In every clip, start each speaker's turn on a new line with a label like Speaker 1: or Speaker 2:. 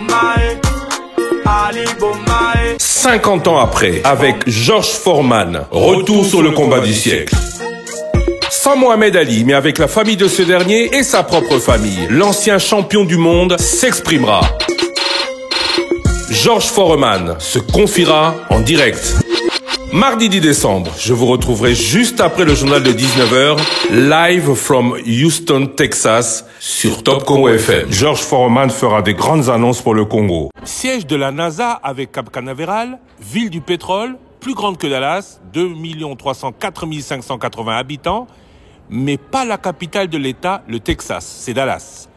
Speaker 1: Bomae, Ali Bomae.
Speaker 2: 50 ans après, avec George Foreman, retour sur le combat du siècle. Sans Mohamed Ali, mais avec la famille de ce dernier et sa propre famille, l'ancien champion du monde s'exprimera. George Foreman se confiera en direct. Mardi 10 décembre, je vous retrouverai juste après le journal de 19h, live from Houston, Texas, sur Top Congo FM. George Foreman fera des grandes annonces pour le Congo. Siège de la NASA avec Cap Canaveral, ville du pétrole, plus grande que Dallas, 2 304 580 habitants, mais pas la capitale de l'État, le Texas, c'est Dallas.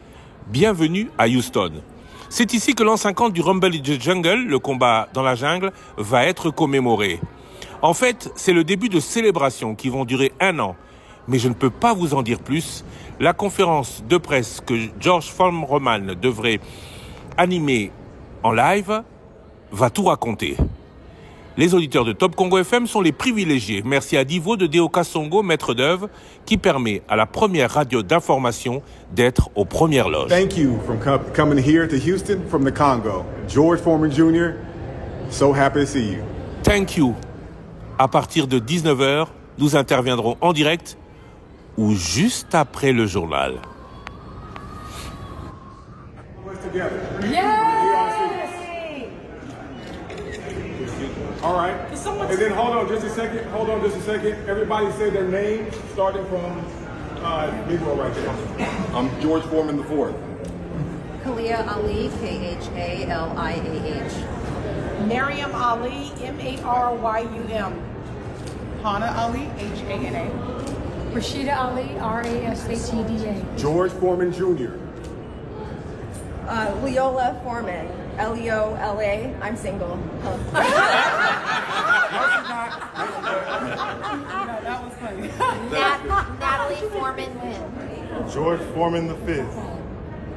Speaker 2: Bienvenue à Houston. C'est ici que l'an 50 du Rumble in the Jungle, le combat dans la jungle, va être commémoré. En fait, c'est le début de célébrations qui vont durer 1 an. Mais je ne peux pas vous en dire plus. La conférence de presse que George Foreman devrait animer en live va tout raconter. Les auditeurs de Top Congo FM sont les privilégiés. Merci à Divo de Deo Kasongo, maître d'œuvre, qui permet à la première radio d'information d'être aux premières loges.
Speaker 3: Thank you for coming here to Houston from the Congo. George Foreman Jr., so happy to see you.
Speaker 2: Thank you. À partir de 19h, nous interviendrons en direct ou juste après le journal.
Speaker 3: All right. And then hold on just a second. Everybody say their name, starting from Negro right there. I'm George Foreman IV.
Speaker 4: Kalia Ali, Khaliah.
Speaker 5: Maryam Ali, Maryum.
Speaker 6: Hana Ali, Hana.
Speaker 7: Rashida Ali, Rasatda.
Speaker 3: George Foreman Jr.
Speaker 4: Leola Foreman, Leola. I'm single.
Speaker 6: That was funny.
Speaker 4: Natalie Foreman Wynn.
Speaker 3: George Foreman V.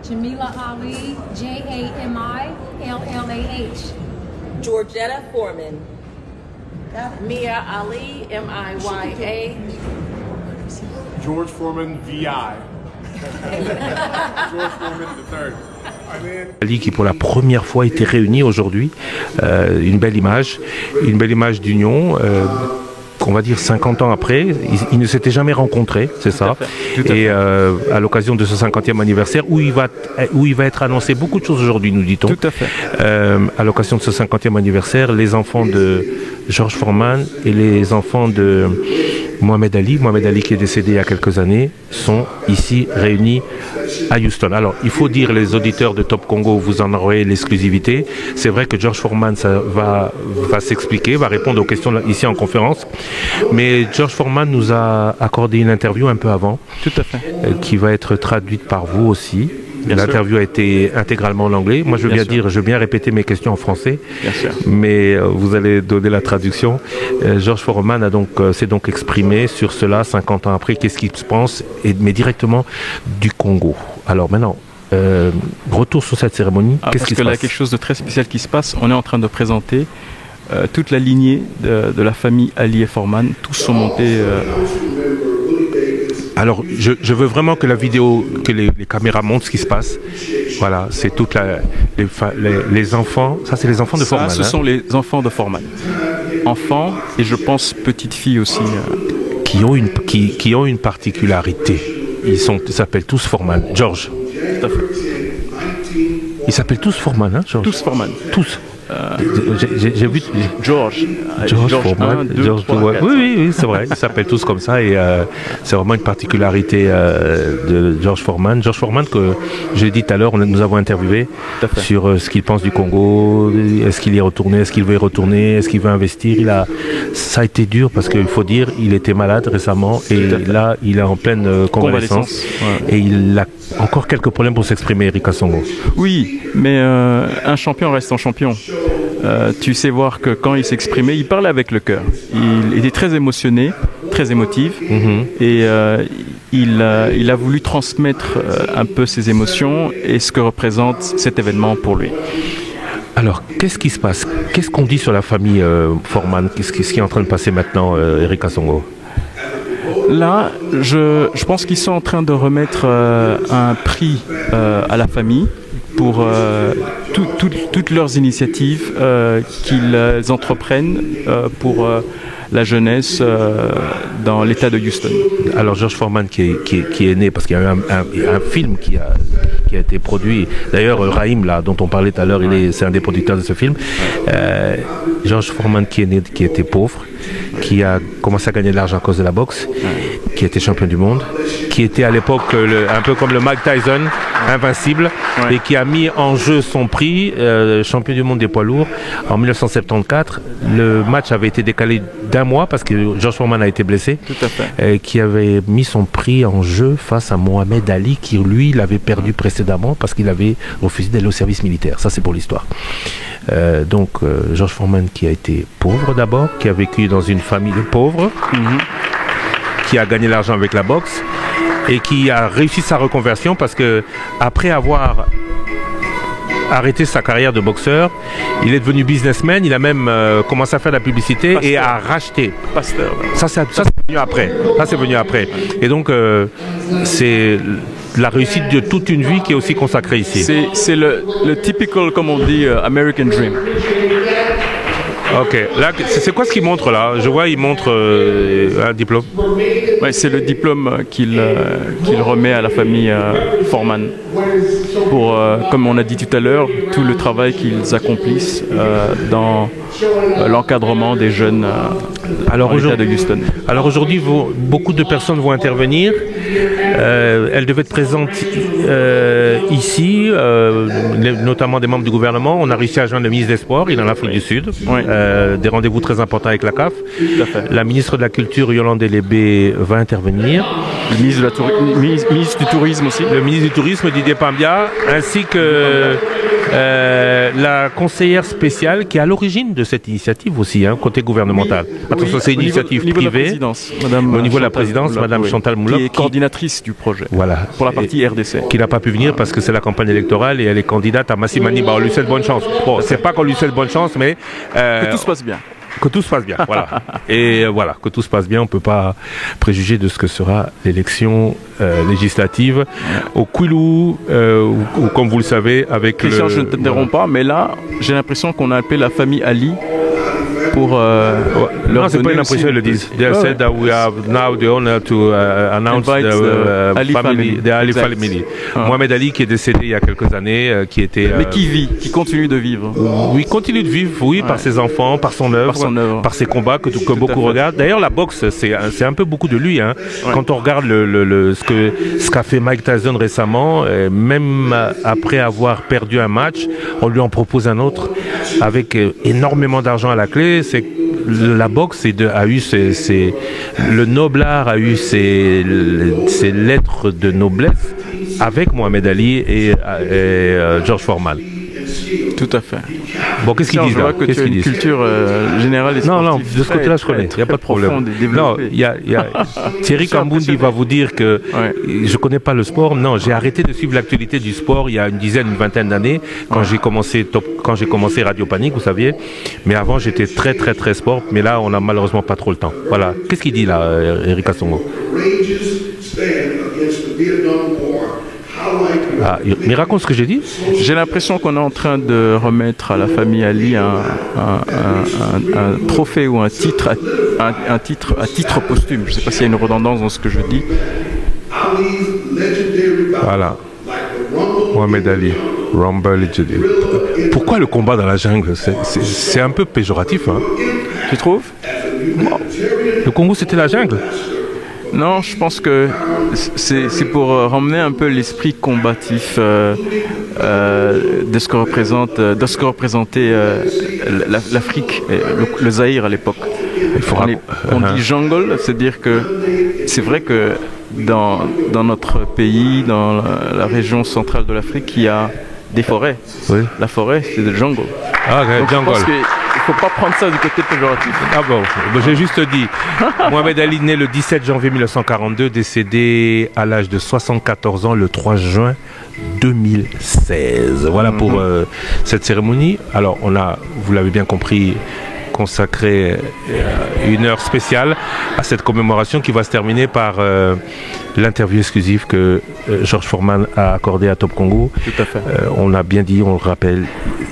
Speaker 7: Jamila Ali, Jamillah.
Speaker 8: Georgetta Foreman. Mia Ali, Miya.
Speaker 3: George Foreman VI. George Foreman III.
Speaker 2: Ali qui pour la première fois était réuni aujourd'hui, une belle image d'union. On va dire 50 ans après, ils ne s'étaient jamais rencontrés, c'est ça. Et à l'occasion de ce 50e anniversaire, où il va être annoncé beaucoup de choses aujourd'hui, nous dit-on.
Speaker 9: Tout à fait.
Speaker 2: À l'occasion de ce 50e anniversaire, les enfants de George Foreman et les enfants de Mohamed Ali qui est décédé il y a quelques années, sont ici réunis à Houston. Alors, il faut dire, les auditeurs de Top Congo, vous en aurez l'exclusivité. C'est vrai que George Foreman va s'expliquer, va répondre aux questions ici en conférence. Mais George Foreman nous a accordé une interview un peu avant.
Speaker 9: Tout à fait.
Speaker 2: Qui va être traduite par vous aussi.
Speaker 9: L'interview
Speaker 2: a été intégralement en anglais. Moi, je veux bien répéter mes questions en français.
Speaker 9: Bien sûr.
Speaker 2: Mais vous allez donner la traduction. George Foreman s'est donc exprimé sur cela 50 ans après. Qu'est-ce qu'il pense, mais directement du Congo. Alors maintenant, retour sur cette cérémonie. Qu'est-ce qui se passe ?
Speaker 9: Parce que là, quelque chose de très spécial qui se passe. On est en train de présenter toute la lignée de la famille Ali et Foreman. Tous sont montés.
Speaker 2: Alors, je veux vraiment que la vidéo, que les caméras montrent ce qui se passe. Voilà, c'est toutes les enfants. Ça, c'est les enfants de Foreman.
Speaker 9: Ce sont les enfants de Foreman. Enfants et je pense petites filles aussi.
Speaker 2: Qui ont une particularité. Ils s'appellent tous Foreman. George.
Speaker 9: Tout à fait.
Speaker 2: Ils s'appellent tous Foreman, hein, George.
Speaker 9: Tous Foreman.
Speaker 2: Tous. J'ai vu
Speaker 9: George
Speaker 2: Foreman,
Speaker 9: 1, 2,
Speaker 2: George
Speaker 9: 3, 4.
Speaker 2: Oui, c'est vrai. Ils s'appellent tous comme ça et c'est vraiment une particularité de George Foreman. George Foreman que j'ai dit tout à l'heure, nous avons interviewé sur ce qu'il pense du Congo. Est-ce qu'il y est retourné, est-ce qu'il veut y retourner, est-ce qu'il veut investir. Ça a été dur parce qu'il faut dire, il était malade récemment et là, il est en pleine convalescence.
Speaker 9: Ouais.
Speaker 2: Et il a encore quelques problèmes pour s'exprimer, Eric Kasongo.
Speaker 9: Oui, mais un champion reste un champion. Tu sais voir que quand il s'exprimait, il parlait avec le cœur. Il était très émotionné, très émotif, et il a voulu transmettre un peu ses émotions et ce que représente cet événement pour lui.
Speaker 2: Alors, qu'est-ce qui se passe? Qu'est-ce qu'on dit sur la famille Foreman? Qu'est-ce qui est en train de passer maintenant, Eric Kasongo?
Speaker 9: Là, je pense qu'ils sont en train de remettre un prix à la famille pour toutes leurs initiatives qu'ils entreprennent pour la jeunesse dans l'État de Houston.
Speaker 10: Alors George Foreman qui est né, parce qu'il y a eu un film qui a été produit. D'ailleurs, Raïm, là, dont on parlait tout à l'heure, c'est un des producteurs de ce film. George Foreman qui est né, qui était pauvre, qui a commencé à gagner de l'argent à cause de la boxe, qui était champion du monde, qui était à l'époque un peu comme le Mike Tyson, invincible, et qui a mis en jeu son prix, champion du monde des poids lourds, en 1974. Le match avait été décalé d'1 mois parce que George Foreman a été blessé.
Speaker 9: Tout à fait.
Speaker 10: Qui avait mis son prix en jeu face à Mohamed Ali, qui lui l'avait perdu précédemment parce qu'il avait refusé d'aller au service militaire. Ça, c'est pour l'histoire. Donc George Foreman qui a été pauvre d'abord, qui a vécu dans une famille de pauvres, qui a gagné l'argent avec la boxe et qui a réussi sa reconversion parce que après avoir arrêté sa carrière de boxeur, il est devenu businessman, il a même commencé à faire de la publicité et a racheté.
Speaker 9: Pasteur.
Speaker 10: Ça c'est venu après. Ça c'est venu après. Et donc c'est la réussite de toute une vie qui est aussi consacrée ici.
Speaker 9: C'est le typical, comme on dit, American Dream.
Speaker 10: Ok, là, c'est quoi ce qu'il montre là? Je vois, il montre un diplôme.
Speaker 9: Ouais, c'est le diplôme qu'il remet à la famille Foreman pour, comme on a dit tout à l'heure, tout le travail qu'ils accomplissent dans l'encadrement des jeunes à l'État de Houston.
Speaker 10: Alors aujourd'hui, beaucoup de personnes vont intervenir. Elles devaient être présentes ici, notamment des membres du gouvernement. On a réussi à joindre le ministre des Sports, il est en Afrique du Sud.
Speaker 9: Oui.
Speaker 10: Des rendez-vous très importants avec la CAF. La ministre de la Culture, Yolande Elébé, va intervenir.
Speaker 9: Le ministre du Tourisme aussi.
Speaker 10: Le ministre du Tourisme, Didier Pambia, ainsi que la conseillère spéciale qui est à l'origine de cette initiative aussi, côté gouvernemental. Attention, c'est une initiative privée. Au niveau de la présidence, Madame Chantal Moulop,
Speaker 9: qui est coordinatrice du projet.
Speaker 10: Voilà.
Speaker 9: Pour la partie RDC.
Speaker 10: Qui n'a pas pu venir parce que c'est la campagne électorale et elle est candidate à Massimani. On lui souhaite bonne chance. Bon, c'est pas qu'on lui souhaite bonne chance, mais
Speaker 9: que tout se passe bien.
Speaker 10: Que tout se passe bien, voilà. Et voilà, que tout se passe bien, on ne peut pas préjuger de ce que sera l'élection législative au Quilou, ou comme vous le savez, avec
Speaker 9: Christian, je ne t'interromps pas, mais là, j'ai l'impression qu'on a appelé la famille Ali pour leur
Speaker 10: non, c'est pas une impression, ils le disent. They said that we have now the honor to announce the Ali family. Mohamed Ali qui est décédé il y a quelques années, qui était...
Speaker 9: Mais qui vit, qui continue de vivre.
Speaker 10: Oui, continue de vivre, oui, par ses enfants, par son œuvre, par ses combats que beaucoup regardent. D'ailleurs, la boxe, c'est un peu beaucoup de lui. Quand on regarde ce qu'a fait Mike Tyson récemment, même après avoir perdu un match, on lui en propose un autre avec énormément d'argent à la clé. C'est la boxe a eu le noblard a eu ses lettres de noblesse avec Mohamed Ali et George Foreman.
Speaker 9: Tout à fait.
Speaker 10: Bon, qu'est-ce qu'ils disent là?
Speaker 9: Que tu as une culture générale et sportive.
Speaker 10: Non, de ce côté-là, je connais. Il n'y a pas de problème. Non, Thierry Kambundi va vous dire que je ne connais pas le sport. Non, j'ai arrêté de suivre l'actualité du sport il y a une vingtaine d'années, quand j'ai commencé Radio Panique, vous saviez. Mais avant, j'étais très, très, très sport. Mais là, on n'a malheureusement pas trop le temps. Voilà. Qu'est-ce qu'il dit là, Eric Assongo? Mais raconte ce que j'ai dit.
Speaker 9: J'ai l'impression qu'on est en train de remettre à la famille Ali un trophée ou un titre à titre posthume. Je ne sais pas s'il y a une redondance dans ce que je dis.
Speaker 10: Voilà. Mohamed Ali, Rumble Legendary. Pourquoi le combat dans la jungle? C'est un peu péjoratif.
Speaker 9: Tu trouves?
Speaker 10: Le Congo, c'était la jungle.
Speaker 9: Non, je pense que c'est pour ramener un peu l'esprit combatif de ce que représentait l'Afrique, le Zaïre à l'époque. On dit jungle, c'est-à-dire que c'est vrai que dans notre pays, dans la région centrale de l'Afrique, il y a des forêts.
Speaker 10: Oui.
Speaker 9: La forêt, c'est le jungle.
Speaker 10: Ah, okay,
Speaker 9: donc,
Speaker 10: jungle.
Speaker 9: Il ne faut pas prendre ça du côté péjoratif.
Speaker 10: Ah bon, j'ai juste dit. Mohamed Ali, né le 17 janvier 1942, décédé à l'âge de 74 ans le 3 juin 2016. Voilà pour cette cérémonie. Alors, vous l'avez bien compris, consacré une heure spéciale à cette commémoration qui va se terminer par l'interview exclusive que George Foreman a accordée à Top Congo.
Speaker 9: Tout à fait.
Speaker 10: On l'a bien dit, on le rappelle,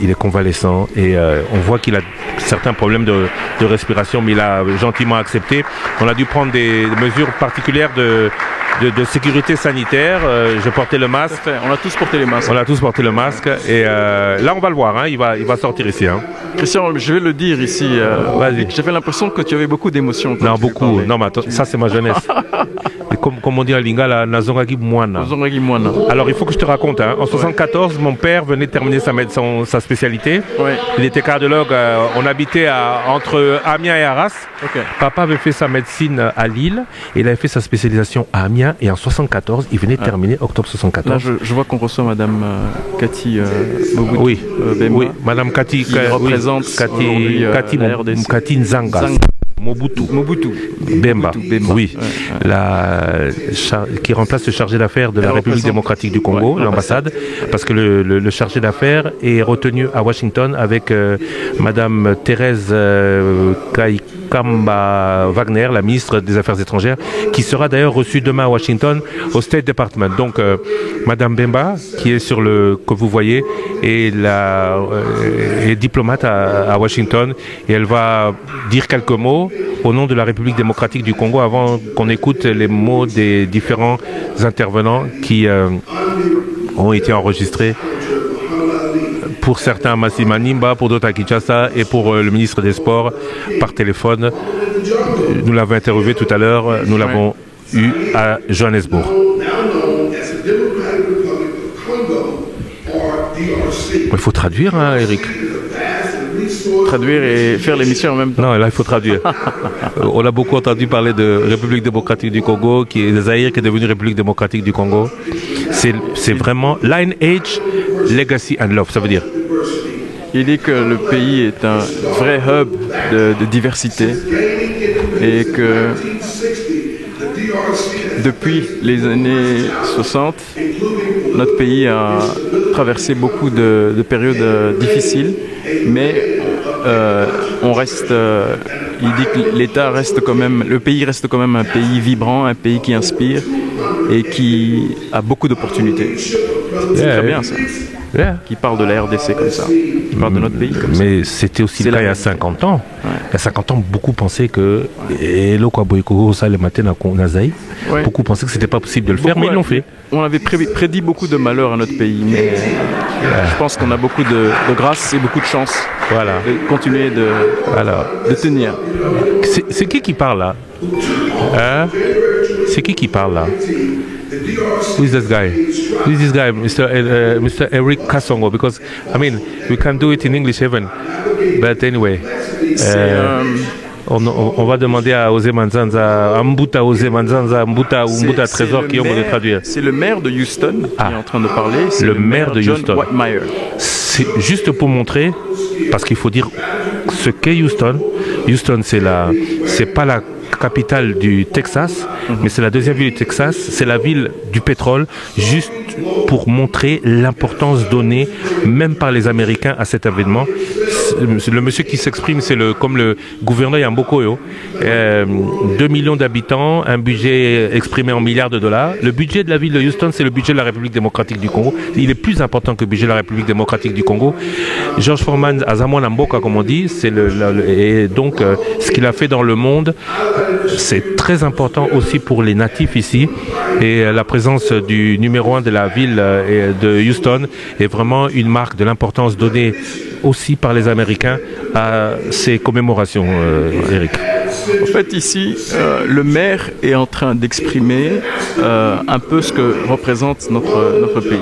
Speaker 10: il est convalescent et on voit qu'il a certains problèmes de respiration, mais il a gentiment accepté. On a dû prendre des mesures particulières de sécurité sanitaire. Je portais le masque.
Speaker 9: On a tous porté les masques.
Speaker 10: On a tous porté le masque et là on va le voir, hein, il va sortir ici. Hein.
Speaker 9: Christian, je vais le dire ici. J'avais l'impression que tu avais beaucoup d'émotions.
Speaker 10: Non, beaucoup. Non, mais attends, ça c'est ma jeunesse. Comme on dit en linga, la Nazongagi Mwana. Alors il faut que je te raconte. Hein. En 1974, mon père venait de terminer sa spécialité.
Speaker 9: Ouais.
Speaker 10: Il était cardiologue. On habitait entre Amiens et Arras.
Speaker 9: Okay.
Speaker 10: Papa avait fait sa médecine à Lille. Et il avait fait sa spécialisation à Amiens. Et en 1974, il venait de terminer octobre 1974.
Speaker 9: Là, je vois qu'on reçoit Madame Cathy Mobutu.
Speaker 10: Oui,
Speaker 9: Bemba,
Speaker 10: oui, Madame Cathy
Speaker 9: qui représente
Speaker 10: Cathy Nzanga. Mobutu Bemba. Oui, qui remplace le chargé d'affaires de la République démocratique du Congo, l'ambassade, parce que le chargé d'affaires est retenu à Washington avec Madame Thérèse Kamba Wagner, la ministre des Affaires étrangères, qui sera d'ailleurs reçue demain à Washington au State Department. Donc, Madame Bemba, qui est que vous voyez, est diplomate à Washington, et elle va dire quelques mots au nom de la République démocratique du Congo avant qu'on écoute les mots des différents intervenants qui ont été enregistrés. Pour certains à Massima Nimba, pour d'autres à Kinshasa et pour le ministre des Sports par téléphone. Nous l'avons interviewé tout à l'heure, nous l'avons eu à Johannesburg. Il faut traduire, hein, Eric.
Speaker 9: Traduire et faire l'émission en même temps.
Speaker 10: Non, là il faut traduire. On a beaucoup entendu parler de République démocratique du Congo, qui est Zaïre, qui est devenue République démocratique du Congo. C'est vraiment Lineage, Legacy and Love, ça veut dire.
Speaker 9: Il dit que le pays est un vrai hub de diversité et que depuis les années 60, notre pays a traversé beaucoup de périodes difficiles, mais on reste. Il dit que l'État reste quand même, le pays reste quand même un pays vibrant, un pays qui inspire et qui a beaucoup d'opportunités. C'est très bien ça. Qui parle de la RDC comme ça, qui parle de notre pays comme ça.
Speaker 10: Mais c'était aussi le cas il y a 50 ans. Ouais. Il y a 50 ans, beaucoup pensaient que beaucoup pensaient que c'était pas possible de le faire, mais ils l'ont fait.
Speaker 9: On avait prédit beaucoup de malheur à notre pays, mais je pense qu'on a beaucoup de grâce et beaucoup de chance de continuer de tenir.
Speaker 10: C'est qui parle là, hein? C'est qui parle là? Who is this guy? Who is this guy, Mr. Eric Kasongo? Because I mean, we can do it in English even, but anyway. On va demander à Osé Manzanza, à Mbuta Osé Manzanza, Mbuta Trésor qui ont de traduire.
Speaker 9: C'est le maire de Houston qui est en train de parler. C'est
Speaker 10: le maire de
Speaker 9: John
Speaker 10: Houston.
Speaker 9: Whitmire.
Speaker 10: C'est juste pour montrer, parce qu'il faut dire ce qu'est Houston. Houston, c'est pas la capitale du Texas, mais c'est la deuxième ville du Texas, c'est la ville du pétrole, juste pour montrer l'importance donnée, même par les Américains, à cet événement. Le monsieur qui s'exprime, c'est comme le gouverneur Yambokoyo. 2 millions d'habitants, un budget exprimé en milliards de dollars. Le budget de la ville de Houston, c'est le budget de la République démocratique du Congo. Il est plus important que le budget de la République démocratique du Congo. George Foreman, Azamon Namboka, comme on dit, et donc ce qu'il a fait dans le monde, c'est très important aussi pour les natifs ici. Et la présence du numéro 1 de la ville de Houston est vraiment une marque de l'importance donnée aussi par les Américains à ces commémorations, Eric.
Speaker 9: En fait, ici, le maire est en train d'exprimer un peu ce que représente notre pays.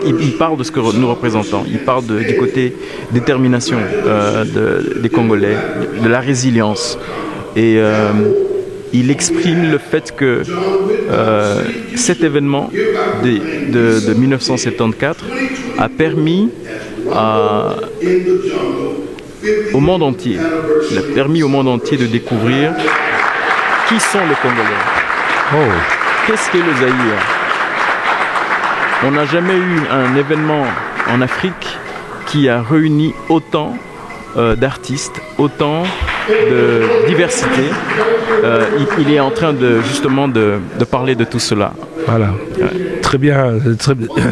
Speaker 9: Il parle de ce que nous représentons. Il parle du côté détermination des Congolais, de la résilience. Et il exprime le fait que cet événement de 1974 a permis au monde entier, il a permis au monde entier de découvrir qui sont les Congolais. Qu'est-ce qu'est le Zaïre? On n'a jamais eu un événement en Afrique qui a réuni autant d'artistes, autant de diversité. Il est en train justement de parler de tout cela.
Speaker 10: Voilà. Très bien.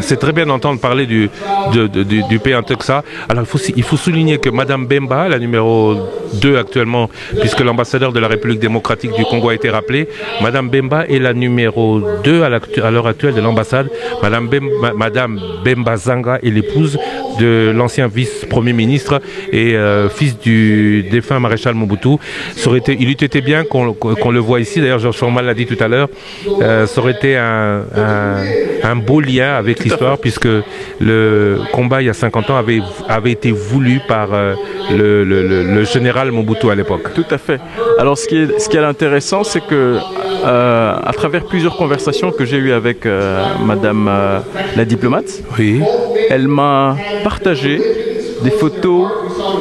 Speaker 10: C'est très bien d'entendre parler du pays en Texas. Alors il faut souligner que Madame Bemba, la numéro 2 actuellement, puisque l'ambassadeur de la République démocratique du Congo a été rappelé, Madame Bemba est la numéro 2 à l'heure actuelle de l'ambassade. Madame Bemba Zanga est l'épouse de l'ancien vice-premier ministre et fils du défunt maréchal Mobutu. Il eût été bien qu'on le voit ici. D'ailleurs, Georges Forman l'a dit tout à l'heure. Ça aurait été un beau lien avec l'histoire, puisque le combat il y a 50 ans avait été voulu par le général Mobutu à l'époque.
Speaker 9: Tout à fait. Alors ce qui est intéressant, c'est que à travers plusieurs conversations que j'ai eues avec Madame la diplomate,
Speaker 10: oui,
Speaker 9: elle m'a partagé des photos,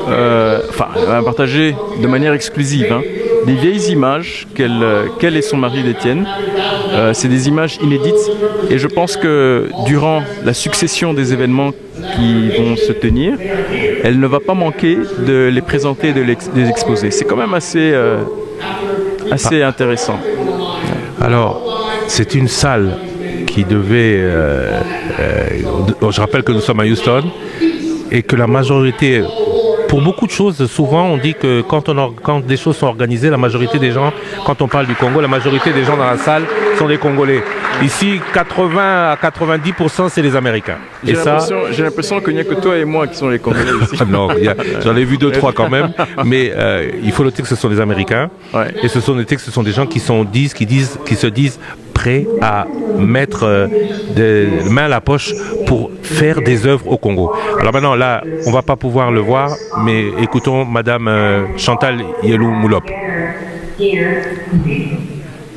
Speaker 9: elle m'a partagé de manière exclusive, des vieilles images qu'elle et son mari détiennent. C'est des images inédites et je pense que durant la succession des événements qui vont se tenir, elle ne va pas manquer de les présenter et de les exposer. C'est quand même assez intéressant.
Speaker 10: Alors, c'est une salle qui devait... je rappelle que nous sommes à Houston et que la majorité... Pour beaucoup de choses, souvent on dit que quand des choses sont organisées, la majorité des gens, quand on parle du Congo, la majorité des gens dans la salle sont des Congolais. Ici, 80 à 90%, c'est les Américains.
Speaker 9: J'ai l'impression qu'il n'y a que toi et moi qui sont les Congolais ici.
Speaker 10: Non, j'en ai vu 2-3 quand même, mais il faut noter que ce sont des Américains. Ouais. Et ce sont des gens qui se disent prêts à mettre des mains à la poche pour faire des œuvres au Congo. Alors maintenant, là, on va pas pouvoir le voir, mais écoutons Madame Chantal Yelou Moulop.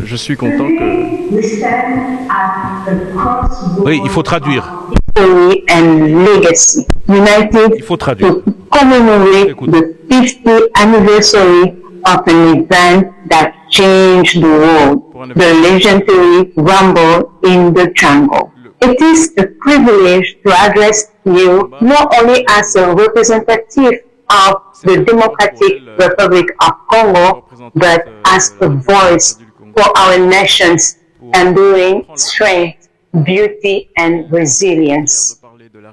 Speaker 9: Je suis content que...
Speaker 10: Oui, il faut traduire. Il faut traduire.
Speaker 11: Commemorate the 50th anniversary of an event that changed the world, the legendary Rumble in the Jungle. It is a privilege to address you not only as a representative of the Democratic Republic of Congo, but as a voice for our nation's enduring strength, beauty, and resilience.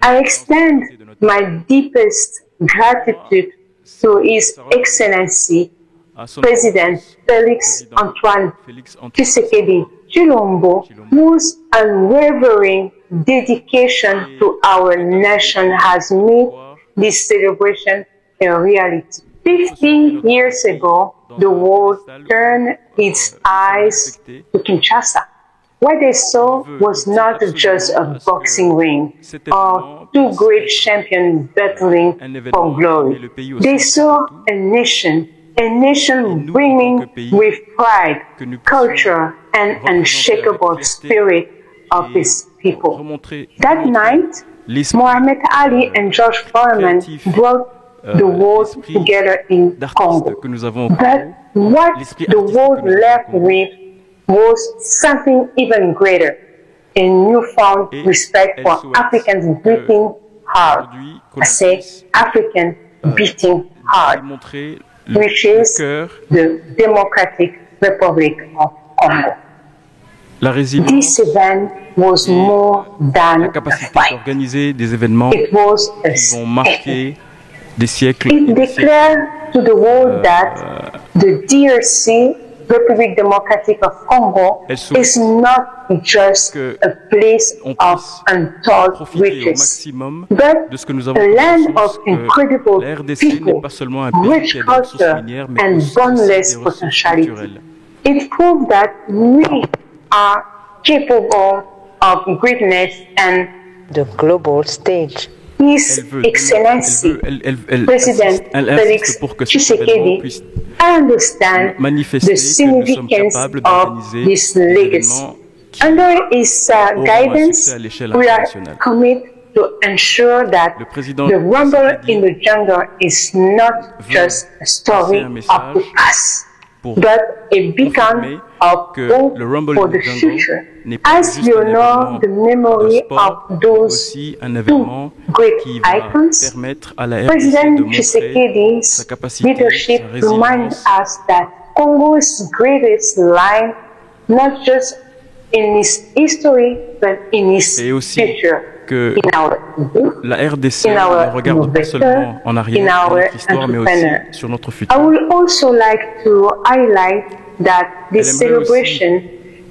Speaker 11: I extend my deepest gratitude to His Excellency President Félix Antoine Tshisekedi Tshilombo, whose unwavering dedication to our nation has made this celebration a reality. 50 years ago, the world turned its eyes to Kinshasa. What they saw was not just a boxing ring or two great champions battling for glory. They saw a nation brimming with pride, culture, and unshakable spirit of its people. That night, Muhammad Ali and George Foreman brought the world together in Congo. But what the world left with was something even greater, a newfound respect for Africans beating hard. I say African beating hard, which is the Democratic Republic of Congo. This event was more than a fight. It was a statement. It declared to the world that the DRC, Republic Democratic of Congo, is not just a place of untold riches, but a land of incredible people, rich culture, and boundless potentiality. It proved that we are capable of greatness and the global stage. His Excellency President Félix Tshisekedi understands the significance of this legacy. Under his guidance, we are committed to ensure that the Rumble in the Jungle is not just a story of the past, but a beacon of hope for the future.
Speaker 9: n'est pas
Speaker 11: as
Speaker 9: juste
Speaker 11: we
Speaker 9: un
Speaker 11: honor
Speaker 9: événement
Speaker 11: the memory
Speaker 9: de sport,
Speaker 11: of
Speaker 9: mais
Speaker 11: those
Speaker 9: aussi un
Speaker 11: two
Speaker 9: événement
Speaker 11: great
Speaker 9: qui va
Speaker 11: icons,
Speaker 9: permettre à la RDC de
Speaker 11: President
Speaker 9: montrer sa
Speaker 11: Tshisekedi's
Speaker 9: capacité,
Speaker 11: leadership
Speaker 9: sa
Speaker 11: reminds
Speaker 9: résilience,
Speaker 11: us that Congo's greatest line, not just in its history, but in its
Speaker 9: et aussi
Speaker 11: future.
Speaker 9: que
Speaker 11: In our youth,
Speaker 9: la RDC
Speaker 11: in our
Speaker 9: ne regarde pas seulement en arrière
Speaker 11: in
Speaker 9: dans
Speaker 11: our
Speaker 9: notre histoire, mais aussi
Speaker 11: entrepreneur.
Speaker 9: sur notre
Speaker 11: I
Speaker 9: futur.
Speaker 11: would also like to highlight that this
Speaker 9: Elle aimerait aussi
Speaker 11: celebration,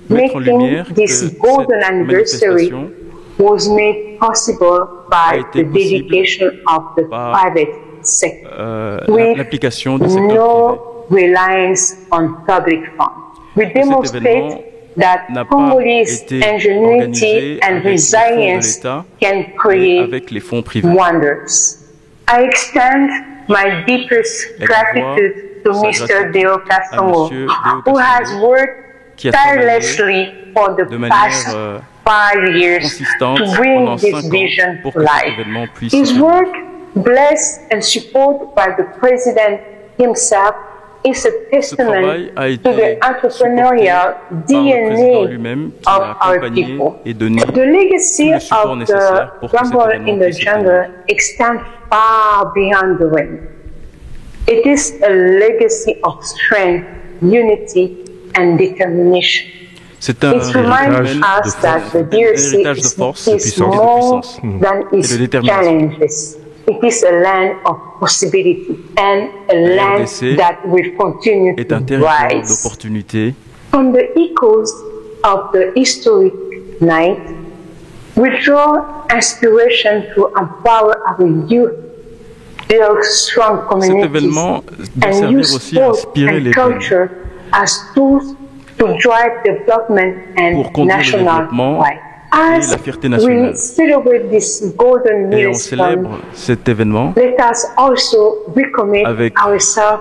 Speaker 9: mettre en
Speaker 11: making
Speaker 9: lumière que
Speaker 11: this
Speaker 9: cette
Speaker 11: golden anniversary,
Speaker 9: manifestation
Speaker 11: was made possible
Speaker 9: a
Speaker 11: by
Speaker 9: été
Speaker 11: the dedication of the
Speaker 9: par,
Speaker 11: private sector,
Speaker 9: l'application du
Speaker 11: with
Speaker 9: secteur privé.
Speaker 11: no reliance on public funds. We
Speaker 9: Cet événement
Speaker 11: demonstrate that
Speaker 9: n'a pas
Speaker 11: Congolese
Speaker 9: été
Speaker 11: ingenuity
Speaker 9: organisé
Speaker 11: and
Speaker 9: avec les fonds de
Speaker 11: resilience
Speaker 9: l'État,
Speaker 11: can
Speaker 9: mais
Speaker 11: create
Speaker 9: avec les fonds privés.
Speaker 11: wonders. I extend my deepest
Speaker 9: Elle
Speaker 11: gratitude to
Speaker 9: envoie sa
Speaker 11: Mr.
Speaker 9: gratitude
Speaker 11: Deo
Speaker 9: à
Speaker 11: Kasongo,
Speaker 9: Monsieur Deo
Speaker 11: who has
Speaker 9: Kasongo,
Speaker 11: worked
Speaker 9: qui a travaillé
Speaker 11: tirelessly for the
Speaker 9: de manière
Speaker 11: past 5 years
Speaker 9: consistante
Speaker 11: to bring
Speaker 9: pendant
Speaker 11: this
Speaker 9: 5 ans
Speaker 11: vision
Speaker 9: pour
Speaker 11: to
Speaker 9: que cet
Speaker 11: life.
Speaker 9: événement puisse
Speaker 11: His
Speaker 9: se faire.
Speaker 11: work, blessed and supported by the President himself, is a testament
Speaker 9: travail a été
Speaker 11: to the entrepreneurial
Speaker 9: par le président
Speaker 11: DNA
Speaker 9: lui-même qui
Speaker 11: of
Speaker 9: l'a
Speaker 11: our
Speaker 9: accompagné
Speaker 11: people.
Speaker 9: et donné
Speaker 11: The legacy
Speaker 9: tout le support
Speaker 11: of
Speaker 9: nécessaire
Speaker 11: the
Speaker 9: pour que cet
Speaker 11: Rumble
Speaker 9: événement
Speaker 11: in the
Speaker 9: puisse se tenir.
Speaker 11: Jungle extends far beyond the ring. It is a legacy of strength, unity, and determination.
Speaker 9: C'est un
Speaker 11: It reminds us that the DRC
Speaker 9: héritage de force, de
Speaker 11: is
Speaker 9: puissance,
Speaker 11: more
Speaker 9: de puissance
Speaker 11: than
Speaker 9: et
Speaker 11: its
Speaker 9: de détermination.
Speaker 11: challenges. It is a land of possibility and a
Speaker 9: La
Speaker 11: land
Speaker 9: RDC
Speaker 11: that will continue
Speaker 9: est
Speaker 11: to
Speaker 9: un territoire
Speaker 11: rise.
Speaker 9: d'opportunités.
Speaker 11: From the echoes of the historic night, we draw inspiration to empower our youth, build strong
Speaker 9: Cet
Speaker 11: communities,
Speaker 9: événement doit
Speaker 11: and
Speaker 9: servir
Speaker 11: use
Speaker 9: aussi à
Speaker 11: sport
Speaker 9: inspirer
Speaker 11: and
Speaker 9: les jeunes
Speaker 11: culture as tools to drive development and
Speaker 9: pour conduire le
Speaker 11: national
Speaker 9: développement
Speaker 11: pride.
Speaker 9: et
Speaker 11: As
Speaker 9: la fierté nationale.
Speaker 11: we celebrate this golden
Speaker 9: Et on
Speaker 11: milestone,
Speaker 9: célèbre cet événement
Speaker 11: let us also recommit
Speaker 9: avec
Speaker 11: ourselves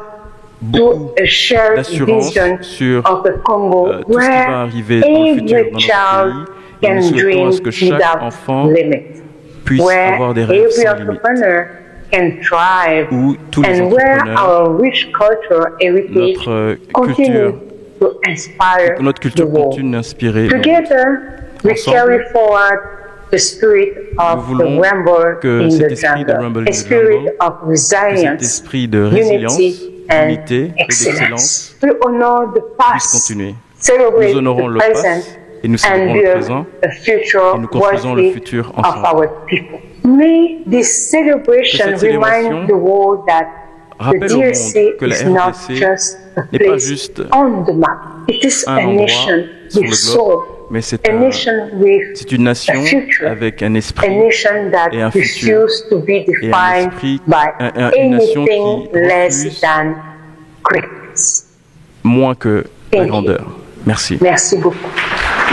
Speaker 11: to a shared
Speaker 9: d'assurance
Speaker 11: vision
Speaker 9: sur
Speaker 11: of the Congo
Speaker 9: tout ce qui va
Speaker 11: where
Speaker 9: arriver dans le futur
Speaker 11: every
Speaker 9: dans
Speaker 11: child
Speaker 9: notre pays. Et
Speaker 11: can
Speaker 9: nous souhaitons
Speaker 11: dream
Speaker 9: à ce que chaque
Speaker 11: without
Speaker 9: enfant
Speaker 11: limit,
Speaker 9: puisse
Speaker 11: where
Speaker 9: avoir des rêves
Speaker 11: every
Speaker 9: sans limite,
Speaker 11: entrepreneur can thrive,
Speaker 9: où tous les
Speaker 11: and where
Speaker 9: entrepreneurs,
Speaker 11: our rich cultural heritage
Speaker 9: notre
Speaker 11: continue
Speaker 9: culture,
Speaker 11: to inspire
Speaker 9: notre culture
Speaker 11: the world.
Speaker 9: continue d'inspirer le monde.
Speaker 11: Together, we
Speaker 9: Ensemble,
Speaker 11: carry forward the spirit of
Speaker 9: nous
Speaker 11: the
Speaker 9: voulons
Speaker 11: Rumble
Speaker 9: que
Speaker 11: in
Speaker 9: cet
Speaker 11: the
Speaker 9: esprit de
Speaker 11: jungle,
Speaker 9: Rumble in
Speaker 11: a
Speaker 9: the
Speaker 11: spirit
Speaker 9: Jungle,
Speaker 11: of
Speaker 9: que cet
Speaker 11: resilience,
Speaker 9: esprit de résilience,
Speaker 11: unity, and
Speaker 9: d'unité et
Speaker 11: excellence.
Speaker 9: d'excellence
Speaker 11: We honor the
Speaker 9: puisse
Speaker 11: past,
Speaker 9: continuer.
Speaker 11: celebrate
Speaker 9: Nous honorons
Speaker 11: the
Speaker 9: le
Speaker 11: present,
Speaker 9: passé et nous
Speaker 11: and
Speaker 9: célébrons le
Speaker 11: build
Speaker 9: présent
Speaker 11: a future
Speaker 9: et nous construisons le
Speaker 11: worthy
Speaker 9: futur
Speaker 11: of
Speaker 9: ensemble.
Speaker 11: our people. May this celebration
Speaker 9: Que cette célébration
Speaker 11: remind the world that the
Speaker 9: rappelle au monde
Speaker 11: DRC
Speaker 9: que la
Speaker 11: is not
Speaker 9: RDC
Speaker 11: just a
Speaker 9: n'est pas
Speaker 11: place
Speaker 9: juste
Speaker 11: on the map. It is
Speaker 9: un
Speaker 11: a
Speaker 9: endroit
Speaker 11: nation
Speaker 9: sur
Speaker 11: with
Speaker 9: le
Speaker 11: soul,
Speaker 9: globe, mais c'est
Speaker 11: a nation with
Speaker 9: une nation
Speaker 11: a future,
Speaker 9: avec un
Speaker 11: a
Speaker 9: esprit
Speaker 11: nation that
Speaker 9: et un futur
Speaker 11: refuses to be
Speaker 9: et un
Speaker 11: defined
Speaker 9: esprit,
Speaker 11: by
Speaker 9: une nation
Speaker 11: anything
Speaker 9: qui
Speaker 11: less
Speaker 9: refuse
Speaker 11: than greatness.
Speaker 9: moins que la
Speaker 11: Thank you.
Speaker 9: grandeur. Merci.
Speaker 11: Merci beaucoup.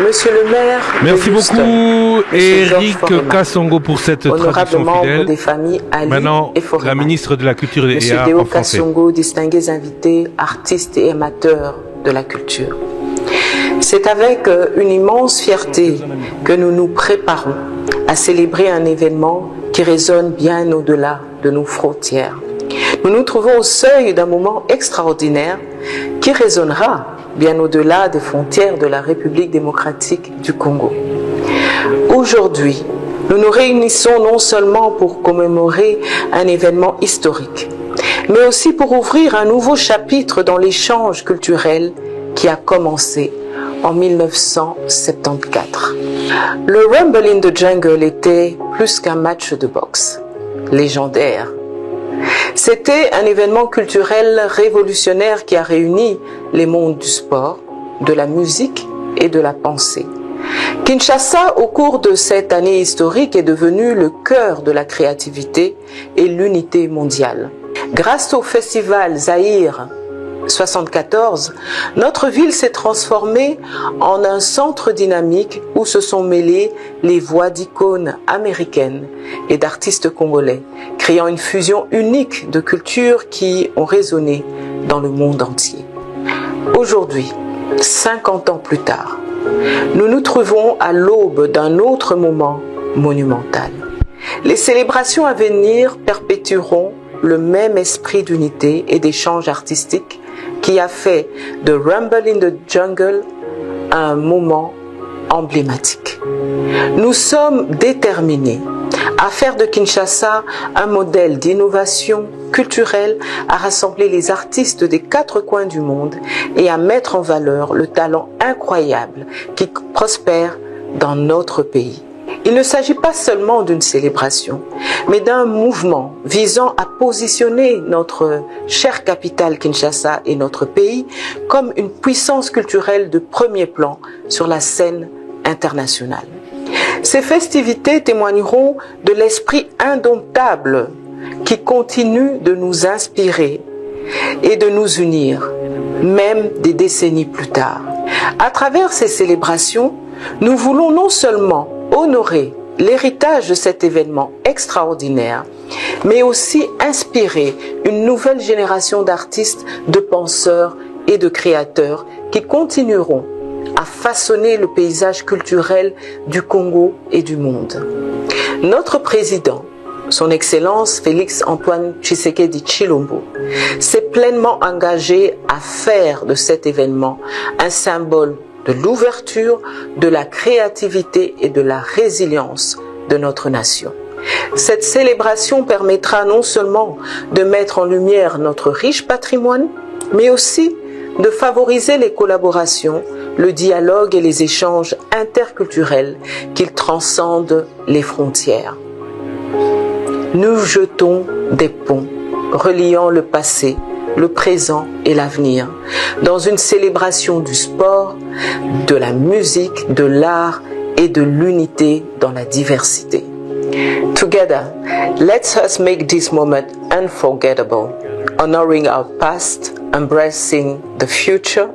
Speaker 12: Monsieur le maire,
Speaker 10: Merci
Speaker 12: de Houston,
Speaker 10: beaucoup,
Speaker 12: Monsieur Georges
Speaker 10: Eric
Speaker 12: Foreman,
Speaker 10: Kasongo, pour cette
Speaker 12: honorable
Speaker 10: traduction
Speaker 12: membre
Speaker 10: fidèle.
Speaker 12: des familles Ali
Speaker 10: Maintenant,
Speaker 12: et Foreman,
Speaker 10: la ministre de la Culture et
Speaker 12: Monsieur
Speaker 10: en
Speaker 12: Deo
Speaker 10: français.
Speaker 12: Kasongo, distingués invités, artistes et amateurs de la culture. C'est avec une immense fierté que nous nous préparons à célébrer un événement qui résonne bien au-delà de nos frontières. Nous nous trouvons au seuil d'un moment extraordinaire qui résonnera bien au-delà des frontières de la République démocratique du Congo. Aujourd'hui, nous nous réunissons non seulement pour commémorer un événement historique, mais aussi pour ouvrir un nouveau chapitre dans l'échange culturel qui a commencé en 1974. Le Rumble in the Jungle était plus qu'un match de boxe, légendaire. C'était un événement culturel révolutionnaire qui a réuni les mondes du sport, de la musique et de la pensée. Kinshasa, au cours de cette année historique, est devenu le cœur de la créativité et l'unité mondiale. Grâce au festival Zaïre 74, notre ville s'est transformée en un centre dynamique où se sont mêlées les voix d'icônes américaines et d'artistes congolais, créant une fusion unique de cultures qui ont résonné dans le monde entier. Aujourd'hui, 50 ans plus tard, nous nous trouvons à l'aube d'un autre moment monumental. Les célébrations à venir perpétueront le même esprit d'unité et d'échange artistique qui a fait de Rumble in the Jungle un moment emblématique. Nous sommes déterminés à faire de Kinshasa un modèle d'innovation culturelle, à rassembler les artistes des 4 coins du monde et à mettre en valeur le talent incroyable qui prospère dans notre pays. Il ne s'agit pas seulement d'une célébration, mais d'un mouvement visant à positionner notre chère capitale Kinshasa et notre pays comme une puissance culturelle de premier plan sur la scène internationale. Ces festivités témoigneront de l'esprit indomptable qui continue de nous inspirer et de nous unir, même des décennies plus tard. À travers ces célébrations, nous voulons non seulement honorer l'héritage de cet événement extraordinaire, mais aussi inspirer une nouvelle génération d'artistes, de penseurs et de créateurs qui continueront à façonner le paysage culturel du Congo et du monde. Notre président, son Excellence Félix Antoine Tshisekedi Tshilombo, s'est pleinement engagé à faire de cet événement un symbole de l'ouverture, de la créativité et de la résilience de notre nation. Cette célébration permettra non seulement de mettre en lumière notre riche patrimoine, mais aussi de favoriser les collaborations, le dialogue et les échanges interculturels qui transcendent les frontières. Nous jetons des ponts reliant le passé, le présent et l'avenir dans une célébration du sport, de la musique, de l'art et de l'unité dans la diversité. Together, let us make this moment unforgettable, honoring our past, embracing the future,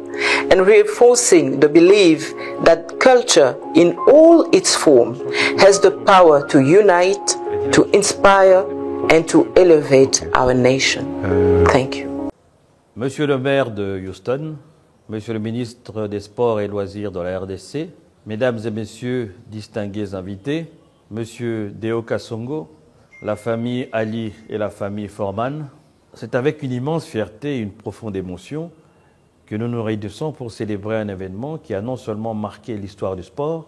Speaker 12: and reinforcing the belief that culture in all its forms has the power to unite, to inspire, and to elevate our nation. Thank you.
Speaker 13: Monsieur le maire de Houston, Monsieur le ministre des Sports et Loisirs de la RDC, Mesdames et Messieurs distingués invités, Monsieur Deo Kasongo, la famille Ali et la famille Foreman, c'est avec une immense fierté et une profonde émotion que nous nous réunissons pour célébrer un événement qui a non seulement marqué l'histoire du sport,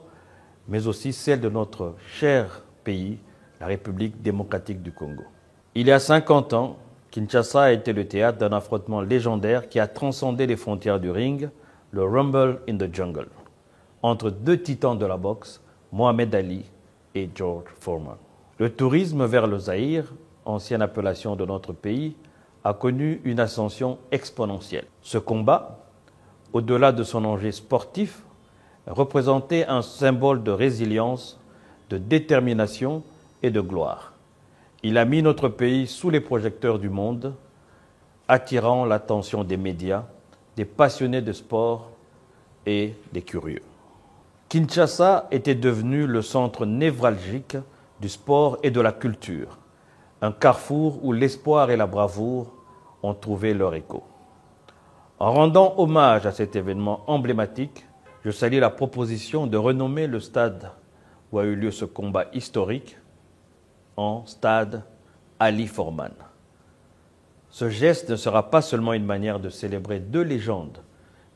Speaker 13: mais aussi celle de notre cher pays, la République démocratique du Congo. Il y a 50 ans, Kinshasa a été le théâtre d'un affrontement légendaire qui a transcendé les frontières du ring, le Rumble in the Jungle, entre 2 titans de la boxe, Mohamed Ali et George Foreman. Le tourisme vers le Zaïre, ancienne appellation de notre pays, a connu une ascension exponentielle. Ce combat, au-delà de son enjeu sportif, représentait un symbole de résilience, de détermination et de gloire. Il a mis notre pays sous les projecteurs du monde, attirant l'attention des médias, des passionnés de sport et des curieux. Kinshasa était devenu le centre névralgique du sport et de la culture, un carrefour où l'espoir et la bravoure ont trouvé leur écho. En rendant hommage à cet événement emblématique, je salue la proposition de renommer le stade où a eu lieu ce combat historique en stade Ali Foreman. Ce geste ne sera pas seulement une manière de célébrer 2 légendes,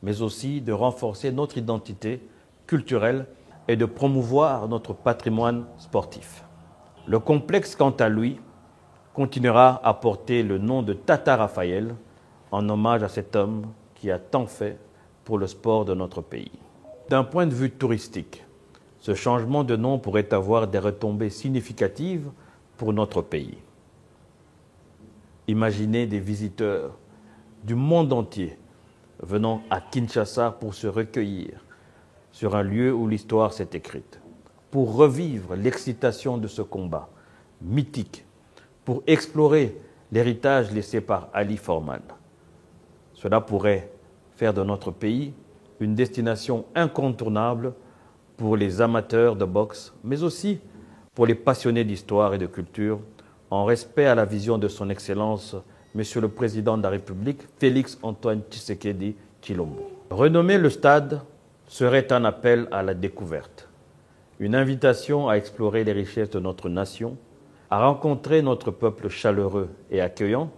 Speaker 13: mais aussi de renforcer notre identité culturelle et de promouvoir notre patrimoine sportif. Le complexe, quant à lui, continuera à porter le nom de Tata Raphaël en hommage à cet homme qui a tant fait pour le sport de notre pays. D'un point de vue touristique, ce changement de nom pourrait avoir des retombées significatives pour notre pays. Imaginez des visiteurs du monde entier venant à Kinshasa pour se recueillir sur un lieu où l'histoire s'est écrite, pour revivre l'excitation de ce combat mythique, pour explorer l'héritage laissé par Ali Foreman. Cela pourrait faire de notre pays une destination incontournable pour les amateurs de boxe, mais aussi pour les passionnés d'histoire et de culture, en respect à la vision de son Excellence, Monsieur le Président de la République, Félix Antoine Tshisekedi Tshilombo. Renommer le stade serait un appel à la découverte, une invitation à explorer les richesses de notre nation, à rencontrer notre peuple chaleureux et accueillant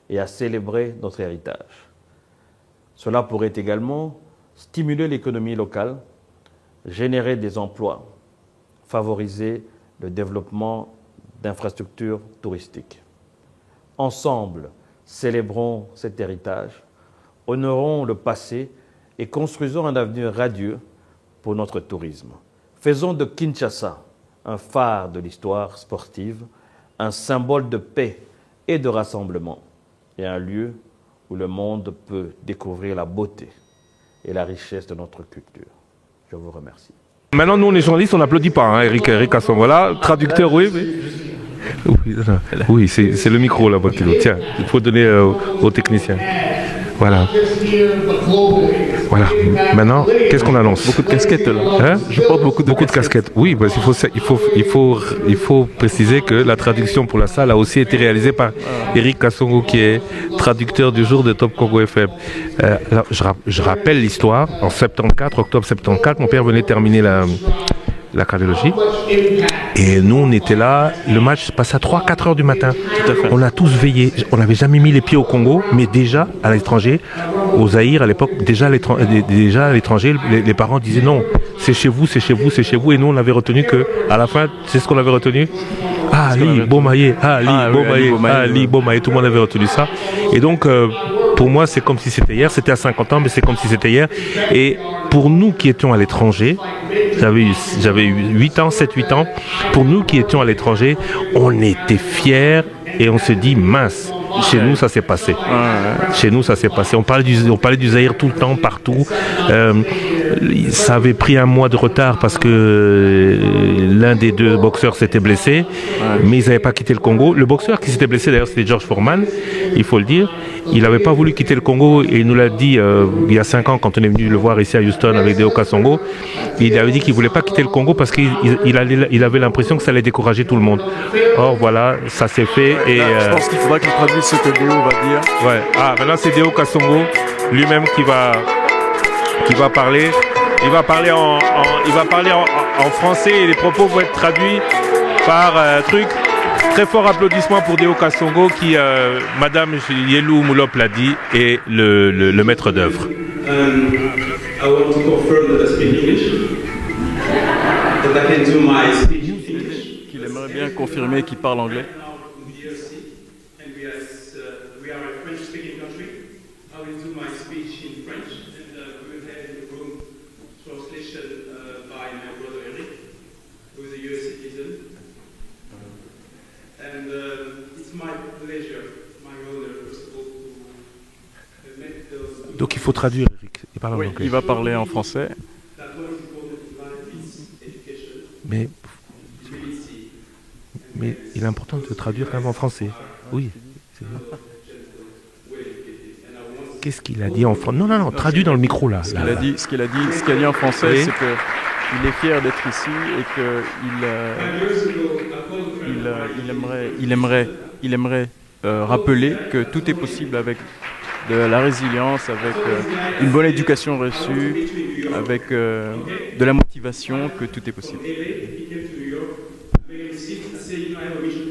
Speaker 13: et à célébrer notre héritage. Cela pourrait également stimuler l'économie locale, générer des emplois, favoriser le développement d'infrastructures touristiques. Ensemble, célébrons cet héritage, honorons le passé et construisons un avenir radieux pour notre tourisme. Faisons de Kinshasa un phare de l'histoire sportive, un symbole de paix et de rassemblement, et un lieu où le monde peut découvrir la beauté et la richesse de notre culture. Je vous remercie.
Speaker 10: Maintenant, nous, on est journalistes, on n'applaudit pas, hein, Eric Asson. Voilà, traducteur, oui. Oui, c'est le micro là-bas qui Tiens, il faut donner aux techniciens. Voilà. Voilà. Maintenant, qu'est-ce qu'on annonce?
Speaker 9: Beaucoup de casquettes là.
Speaker 10: Hein? Je porte beaucoup de casquettes. Oui, parce il faut préciser que la traduction pour la salle a aussi été réalisée par Eric Kassongo, qui est traducteur du jour de Top Congo FM. Alors, je rappelle l'histoire. En octobre 74, mon père venait terminer la cardiologie. Et nous, on était là. Le match se passait à 3-4 heures du matin. On a tous veillé. On n'avait jamais mis les pieds au Congo, mais déjà à l'étranger, au Zaïre à l'époque, déjà à l'étranger, les parents disaient non, c'est chez vous, c'est chez vous, c'est chez vous. Et nous, on avait retenu que, à la fin, c'est ce qu'on avait retenu. Ali Bomaye, Ali Bomaye, tout le monde avait retenu ça. Et donc, pour moi, c'est comme si c'était hier. C'était à 50 ans, mais c'est comme si c'était hier. Et pour nous qui étions à l'étranger, j'avais eu 7-8 ans. Pour nous qui étions à l'étranger, on était fiers et on se dit mince. Chez nous, ça s'est passé. Chez nous, ça s'est passé. On parlait du Zaïre tout le temps, partout. Ça avait pris un mois de retard parce que l'un des deux boxeurs s'était blessé, mais ils n'avaient pas quitté le Congo. Le boxeur qui s'était blessé, d'ailleurs, c'était George Foreman, il faut le dire. Il n'avait pas voulu quitter le Congo et il nous l'a dit il y a 5 ans quand on est venu le voir ici à Houston avec Deo Kassongo. Il avait dit qu'il ne voulait pas quitter le Congo parce qu'il avait l'impression que ça allait décourager tout le monde. Or voilà, ça s'est fait. Et,
Speaker 9: je pense qu'il faudra qu'il traduise ce que Deo va dire.
Speaker 10: Ouais. Maintenant c'est Deo Kassongo lui-même qui va parler. Il va parler en français et les propos vont être traduits par truc. Très fort applaudissement pour Deo Kassongo qui, Madame Yelou Moulop l'a dit, est le maître d'œuvre.
Speaker 9: Qu'il aimerait bien confirmer qu'il parle anglais.
Speaker 10: Donc il faut traduire, Eric. Il parle en anglais.
Speaker 9: Il va parler en français.
Speaker 10: Mais il est important de traduire quand même en français. Oui. Qu'est-ce qu'il a dit en français? Non, traduit dans le micro là.
Speaker 9: Ce qu'il a dit en français, c'est qu'il est fier d'être ici et qu'il aimerait rappeler que tout est possible avec de la résilience, avec une bonne éducation reçue, avec de la motivation, que tout est possible.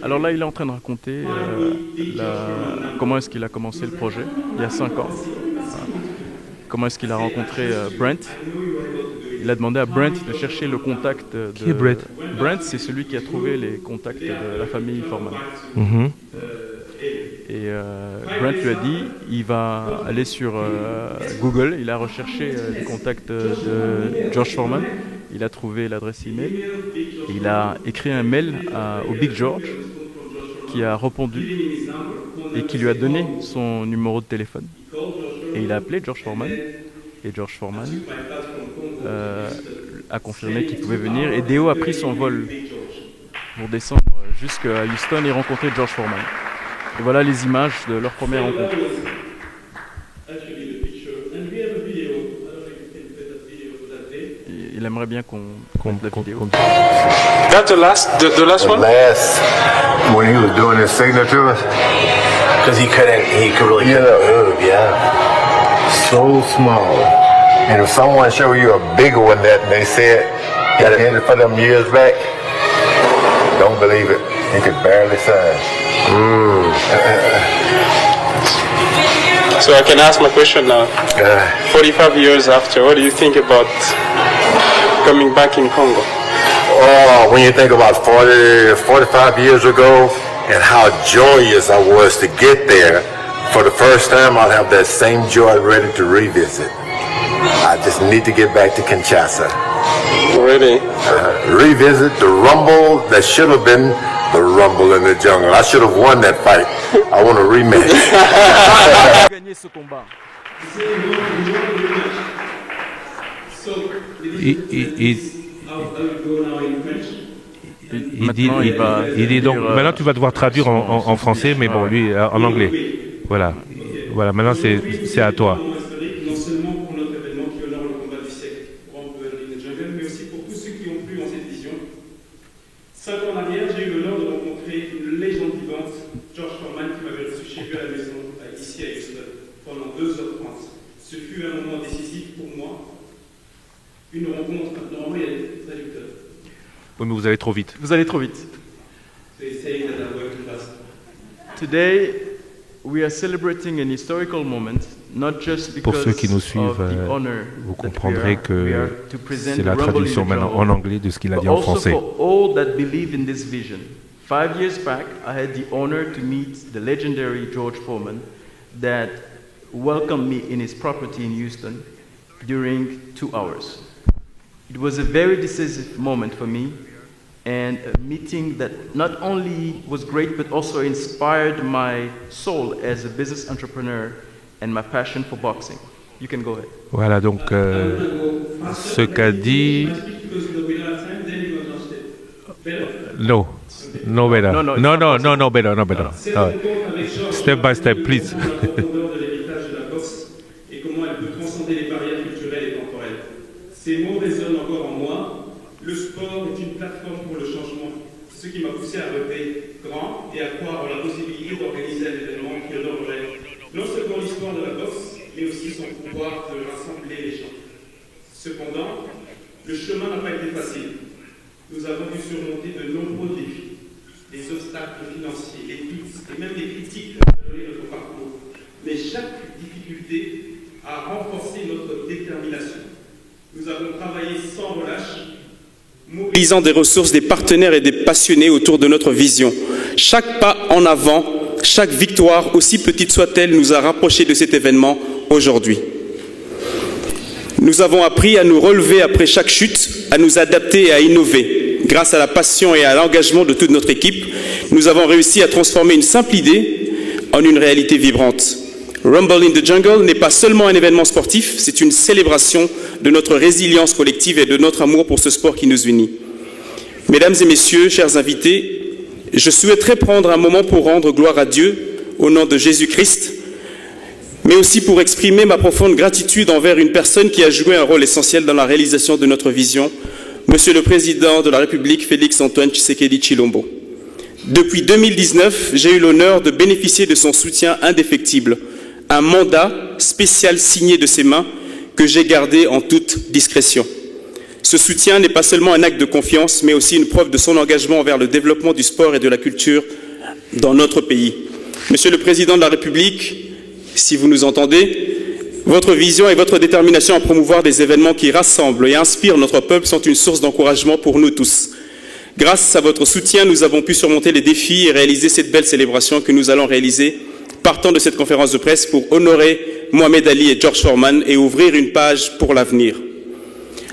Speaker 9: Alors là, il est en train de raconter comment est-ce qu'il a commencé le projet, il y a 5 ans. Comment est-ce qu'il a rencontré Brent. Il a demandé à Brent de chercher le contact de...
Speaker 10: Qui est Brent?
Speaker 9: Brent, c'est celui qui a trouvé les contacts de la famille Foreman. Et Brent lui a dit, il va aller sur Google, il a recherché les contacts de George Foreman, il a trouvé l'adresse email, et il a écrit un mail au Big George, qui a répondu et qui lui a donné son numéro de téléphone. Et il a appelé George Foreman, et George Foreman a confirmé qu'il pouvait venir, et Deo a pris son vol pour descendre jusqu'à Houston et rencontrer George Foreman. Et voilà les images de leur première rencontre. Il aimerait bien qu'on mette la vidéo.
Speaker 14: That's the last one?
Speaker 15: Last, when he was doing his signatures.
Speaker 14: Because he could really
Speaker 15: move, so small. And if someone show you a bigger one that they said he had it for them years back, don't believe it. He could barely sign.
Speaker 14: So I can ask my question now. 45 years after, what do you think about coming back in Congo?
Speaker 15: Oh, when you think about 45 years ago and how joyous I was to get there, for the first time I'll have that same joy ready to revisit. I just need to get back to Kinshasa.
Speaker 14: Really?
Speaker 15: Revisit the rumble that should have been the rumble in the jungle. I should have won that fight. I want a rematch.
Speaker 10: Il dit donc, maintenant tu vas devoir traduire en français, mais bon, lui, en anglais. Voilà. Voilà, maintenant c'est à toi.
Speaker 16: Non seulement pour notre événement qui honore le combat du siècle, Rumble in the Jungle, mais aussi pour tous ceux qui ont cru en cette vision. 5 ans en arrière, j'ai eu l'honneur de rencontrer une légende vivante, George Foreman, qui m'avait reçu chez lui à la maison, ici à Houston, pendant 2h30. Ce fut un moment décisif pour moi. Une rencontre, normalement il y a des traducteurs.
Speaker 10: Oui, mais vous allez trop vite.
Speaker 9: Vous allez trop vite. Today, we are celebrating an historical moment, not just because
Speaker 10: Pour ceux qui nous suivent, vous comprendrez que c'est la traduction maintenant en anglais de ce qu'il a dit en français.
Speaker 9: For all that believe in this vision. 5 years back, I had the honor to meet the legendary George Foreman that welcomed me in his property in Houston during 2 hours. It was a very decisive moment for me, and a meeting that not only was great but also inspired my soul as a business entrepreneur and my passion for boxing. You can go ahead.
Speaker 10: Voilà donc ce qu'a dit. No better. No better. Step by step, please.
Speaker 16: Et comment elle peut transcender les barrières culturelles et temporelles. Ces mots résonnent encore en moi. Le sport est une plateforme pour le changement. C'est ce qui m'a poussé à rêver grand et à croire en la possibilité d'organiser un événement qui honorerait non seulement l'histoire de la boxe, mais aussi son pouvoir de rassembler les gens. Cependant, le chemin n'a pas été facile. Nous avons dû surmonter de nombreux défis, des obstacles financiers, les doutes et même des critiques qui ont jalonné notre parcours. Mais chaque difficulté a renforcé notre détermination. Nous avons travaillé sans relâche, mobilisant des ressources, des partenaires et des passionnés autour de notre vision. Chaque pas en avant, chaque victoire, aussi petite soit-elle, nous a rapprochés de cet événement aujourd'hui. Nous avons appris à nous relever après chaque chute, à nous adapter et à innover. Grâce à la passion et à l'engagement de toute notre équipe, nous avons réussi à transformer une simple idée en une réalité vibrante. Rumble in the Jungle n'est pas seulement un événement sportif, c'est une célébration de notre résilience collective et de notre amour pour ce sport qui nous unit. Mesdames et messieurs, chers invités, je souhaiterais prendre un moment pour rendre gloire à Dieu au nom de Jésus-Christ, mais aussi pour exprimer ma profonde gratitude envers une personne qui a joué un rôle essentiel dans la réalisation de notre vision, Monsieur le Président de la République, Félix-Antoine Tshisekedi Tshilombo. Depuis 2019, j'ai eu l'honneur de bénéficier de son soutien indéfectible, un mandat spécial signé de ses mains que j'ai gardé en toute discrétion. Ce soutien n'est pas seulement un acte de confiance, mais aussi une preuve de son engagement envers le développement du sport et de la culture dans notre pays. Monsieur le Président de la République, si vous nous entendez, votre vision et votre détermination à promouvoir des événements qui rassemblent et inspirent notre peuple sont une source d'encouragement pour nous tous. Grâce à votre soutien, nous avons pu surmonter les défis et réaliser cette belle célébration que nous allons réaliser partant de cette conférence de presse pour honorer Mohamed Ali et George Foreman et ouvrir une page pour l'avenir.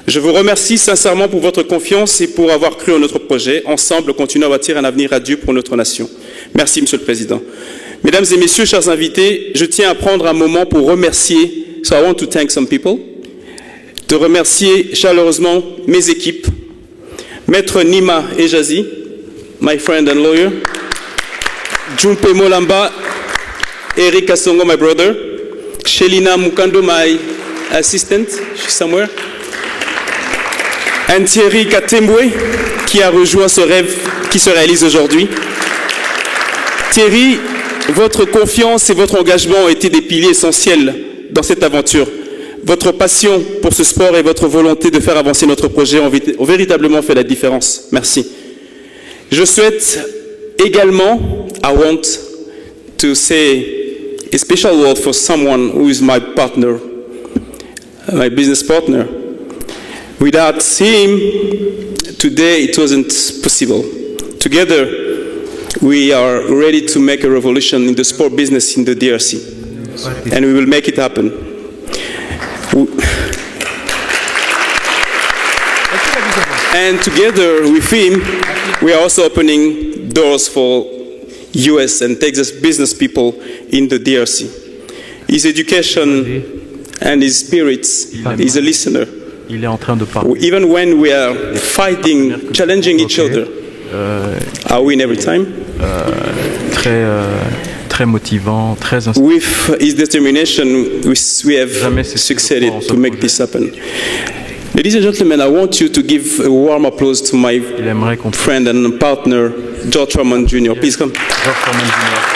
Speaker 16: Je vous remercie sincèrement pour votre confiance et pour avoir cru en notre projet. Ensemble, continuons à bâtir un avenir radieux pour notre nation. Merci, Monsieur le Président. Mesdames et Messieurs, chers invités, je tiens à prendre un moment pour remercier, so I want to thank some people, de remercier chaleureusement mes équipes, Maître Nima Ejazi, my friend and lawyer, Jumpe Molamba, Eric Kasongo, my brother, Shelina Mukando, my assistant, she's somewhere, and Thierry Katembwe, qui a rejoint ce rêve qui se réalise aujourd'hui. Thierry, votre confiance et votre engagement ont été des piliers essentiels dans cette aventure. Votre passion pour ce sport et votre volonté de faire avancer notre projet ont véritablement fait la différence. Merci. Je souhaite également, I want to say a special word for someone who is my partner, my business partner.
Speaker 17: Without him, today it wasn't possible. Together, we are ready to make a revolution in the sport business in the DRC, and we will make it happen. And together with him, we are also opening doors for US and Texas business people in the DRC. His education and his spirit, he's a listener.
Speaker 9: Il est en train de parler.
Speaker 17: Even when we are fighting, challenging each other, I win every time.
Speaker 9: Très motivant, très inspirant.
Speaker 17: With his determination, we have succeeded to make this happen. Ladies and gentlemen, I want you to give a warm applause to my friend and partner, George Foreman Jr. Please come.
Speaker 9: George Foreman Jr.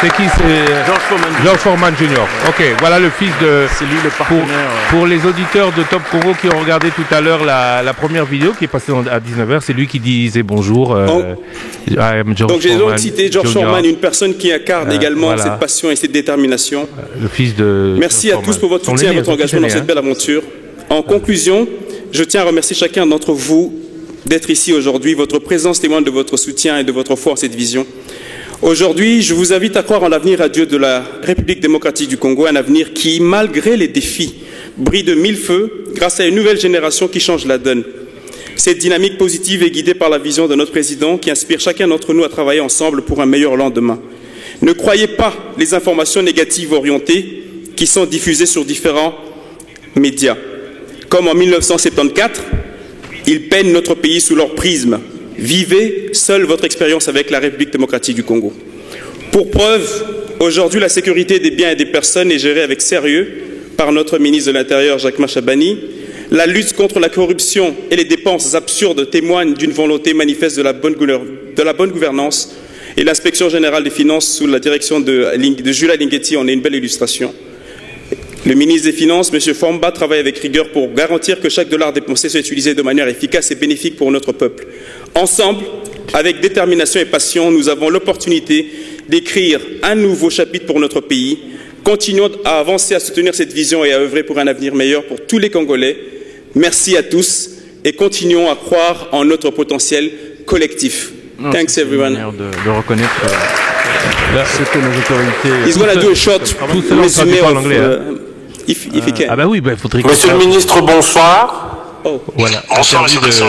Speaker 10: C'est qui? C'est George Foreman Jr. Ok, voilà le fils de...
Speaker 9: C'est lui le partenaire.
Speaker 10: Pour les auditeurs de Top Congo qui ont regardé tout à l'heure la première vidéo qui est passée à 19h, c'est lui qui disait bonjour.
Speaker 17: Donc j'ai donc cité George Foreman, une personne qui incarne également cette passion et cette détermination.
Speaker 10: Le fils de...
Speaker 17: Merci à tous pour votre soutien et votre engagement dans cette belle aventure. En conclusion, je tiens à remercier chacun d'entre vous d'être ici aujourd'hui. Votre présence témoigne de votre soutien et de votre foi en cette vision. Aujourd'hui, je vous invite à croire en l'avenir radieux de la République démocratique du Congo, un avenir qui, malgré les défis, brille de mille feux grâce à une nouvelle génération qui change la donne. Cette dynamique positive est guidée par la vision de notre président qui inspire chacun d'entre nous à travailler ensemble pour un meilleur lendemain. Ne croyez pas les informations négatives orientées qui sont diffusées sur différents médias. Comme en 1974, ils peignent notre pays sous leur prisme. Vivez seule votre expérience avec la République démocratique du Congo. Pour preuve, aujourd'hui, la sécurité des biens et des personnes est gérée avec sérieux par notre ministre de l'Intérieur, Jacques Machabani. La lutte contre la corruption et les dépenses absurdes témoignent d'une volonté manifeste de la bonne gouvernance. Et l'inspection générale des finances, sous la direction de Julia Linghetti, en est une belle illustration. Le ministre des Finances, M. Fomba, travaille avec rigueur pour garantir que chaque dollar dépensé soit utilisé de manière efficace et bénéfique pour notre peuple. Ensemble, avec détermination et passion, nous avons l'opportunité d'écrire un nouveau chapitre pour notre pays. Continuons à avancer, à soutenir cette vision et à œuvrer pour un avenir meilleur pour tous les Congolais. Merci à tous et continuons à croire en notre potentiel collectif. Thanks everyone.
Speaker 9: De reconnaître ce que nos autorités...
Speaker 17: He's going to do a short résumé if he can.
Speaker 10: Ah bah oui, il faudrait...
Speaker 15: Monsieur le ministre, bonsoir.
Speaker 17: Oh.
Speaker 10: Voilà.
Speaker 15: Bonsoir, Monsieur le Président.